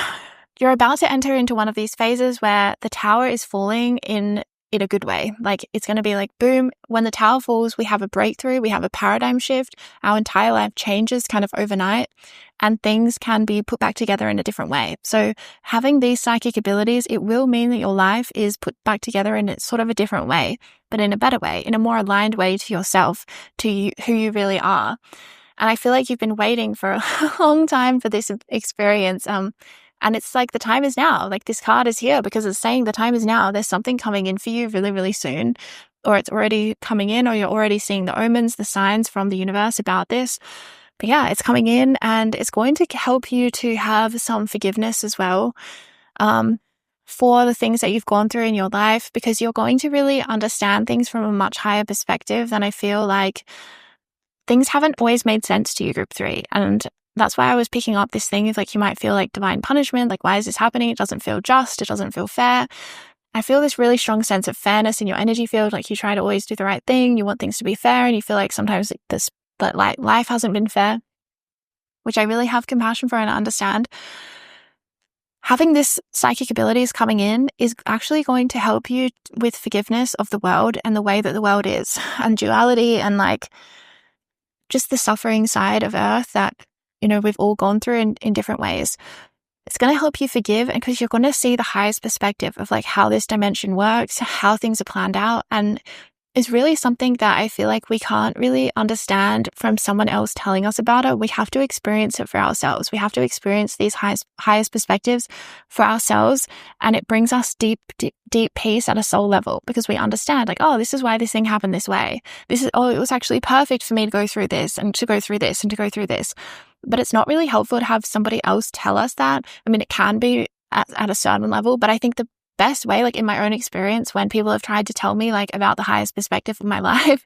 you're about to enter into one of these phases where the tower is falling in a good way. Like, it's going to be like, boom, when the tower falls, we have a breakthrough, we have a paradigm shift, our entire life changes kind of overnight, and things can be put back together in a different way. So having these psychic abilities, it will mean that your life is put back together in sort of a different way, but in a better way, in a more aligned way to yourself, to you, who you really are. And I feel like you've been waiting for a long time for this experience. And it's like, the time is now. Like, this card is here because it's saying the time is now. There's something coming in for you really, really soon, or it's already coming in, or you're already seeing the omens, the signs from the universe about this. But yeah, it's coming in, and it's going to help you to have some forgiveness as well, for the things that you've gone through in your life, because you're going to really understand things from a much higher perspective than I feel like. Things haven't always made sense to you, Group 3. And that's why I was picking up this thing of like, you might feel like divine punishment. Like, why is this happening? It doesn't feel just. It doesn't feel fair. I feel this really strong sense of fairness in your energy field. Like, you try to always do the right thing. You want things to be fair. And you feel like sometimes like life hasn't been fair, which I really have compassion for and understand. having this psychic abilities coming in is actually going to help you with forgiveness of the world and the way that the world is, and duality, and like just the suffering side of Earth that, we've all gone through in different ways. It's going to help you forgive, and because you're going to see the highest perspective of like how this dimension works, how things are planned out, and is really something that I feel like we can't really understand from someone else telling us about it. We have to experience it for ourselves. We have to experience these highest perspectives for ourselves. And it brings us deep peace at a soul level, because we understand like, oh, this is why this thing happened this way. It was actually perfect for me to go through this and to go through this and to go through this. But it's not really helpful to have somebody else tell us that. I mean, it can be at a certain level, but I think the best way, like in my own experience, when people have tried to tell me like about the highest perspective of my life,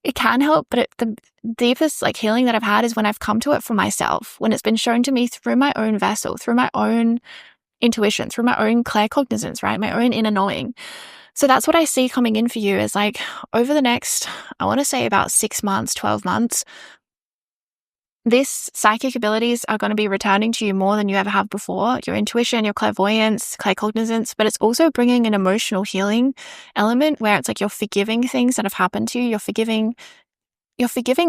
it can help. But the deepest like healing that I've had is when I've come to it for myself, when it's been shown to me through my own vessel, through my own intuition, through my own claircognizance, right? My own inner knowing. So that's what I see coming in for you is like over the next, I want to say about 6 months, 12 months, these psychic abilities are going to be returning to you more than you ever have before. Your intuition, your clairvoyance, claircognizance, but it's also bringing an emotional healing element where it's like you're forgiving things that have happened to you. You're forgiving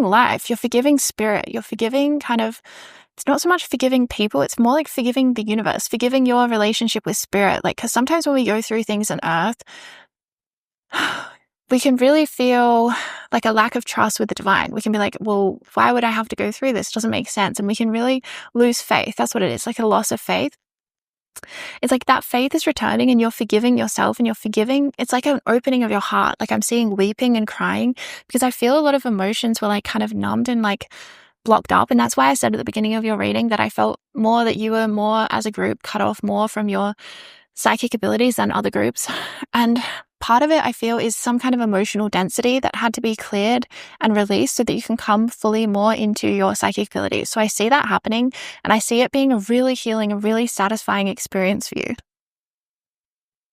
life. You're forgiving spirit. You're forgiving it's not so much forgiving people. It's more like forgiving the universe, forgiving your relationship with spirit. Like, because sometimes when we go through things on earth, we can really feel like a lack of trust with the divine. We can be like, well, why would I have to go through this? It doesn't make sense. And we can really lose faith. That's what it is, like a loss of faith. It's like that faith is returning and you're forgiving yourself and it's like an opening of your heart. Like I'm seeing weeping and crying because I feel a lot of emotions were like kind of numbed and like blocked up. And that's why I said at the beginning of your reading that I felt more that you were more as a group cut off more from your psychic abilities than other groups. And part of it, I feel, is some kind of emotional density that had to be cleared and released so that you can come fully more into your psychic abilities. So I see that happening, and I see it being a really healing, a really satisfying experience for you.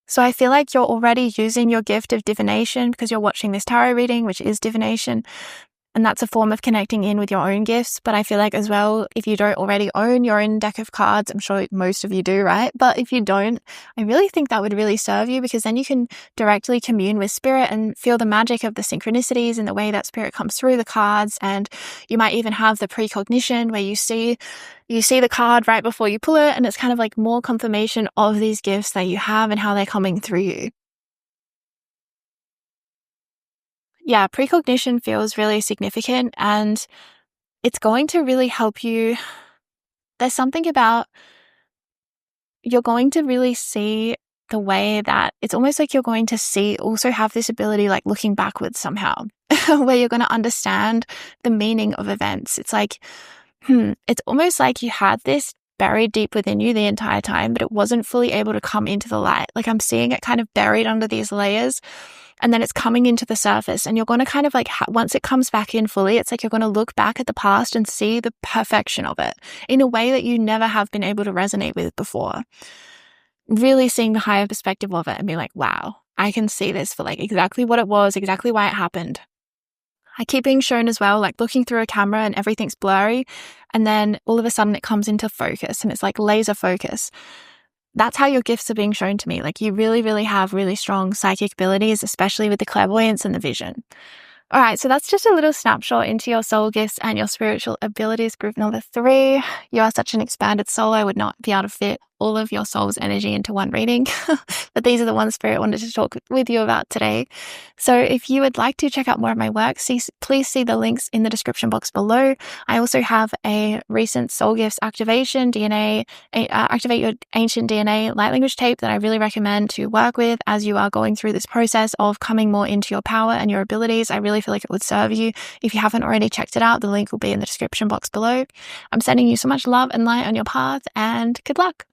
So I feel like you're already using your gift of divination because you're watching this tarot reading, which is divination. And that's a form of connecting in with your own gifts. But I feel like as well, if you don't already own your own deck of cards, I'm sure most of you do, right? But if you don't, I really think that would really serve you because then you can directly commune with spirit and feel the magic of the synchronicities and the way that spirit comes through the cards. And you might even have the precognition where you see the card right before you pull it. And it's kind of like more confirmation of these gifts that you have and how they're coming through you. Yeah, precognition feels really significant and it's going to really help you. There's something about you're going to really see the way that it's almost like you're going to also have this ability like looking backwards somehow, where you're going to understand the meaning of events. It's like, it's almost like you had this buried deep within you the entire time, but it wasn't fully able to come into the light. Like I'm seeing it kind of buried under these layers. And then it's coming into the surface and you're going to kind of like, once it comes back in fully, it's like you're going to look back at the past and see the perfection of it in a way that you never have been able to resonate with before. Really seeing the higher perspective of it and be like, wow, I can see this for like exactly what it was, exactly why it happened. I keep being shown as well, like looking through a camera and everything's blurry. And then all of a sudden it comes into focus and it's like laser focus. That's how your gifts are being shown to me. Like you really, really have really strong psychic abilities, especially with the clairvoyance and the vision. All right, so that's just a little snapshot into your soul gifts and your spiritual abilities. Group number 3, you are such an expanded soul. I would not be able to fit all of your soul's energy into one reading, but these are the ones Spirit wanted to talk with you about today. So if you would like to check out more of my work, please see the links in the description box below. I also have a recent soul gifts activation DNA, activate your ancient DNA light language tape that I really recommend to work with as you are going through this process of coming more into your power and your abilities. I really feel like it would serve you. If you haven't already checked it out, the link will be in the description box below. I'm sending you so much love and light on your path and good luck.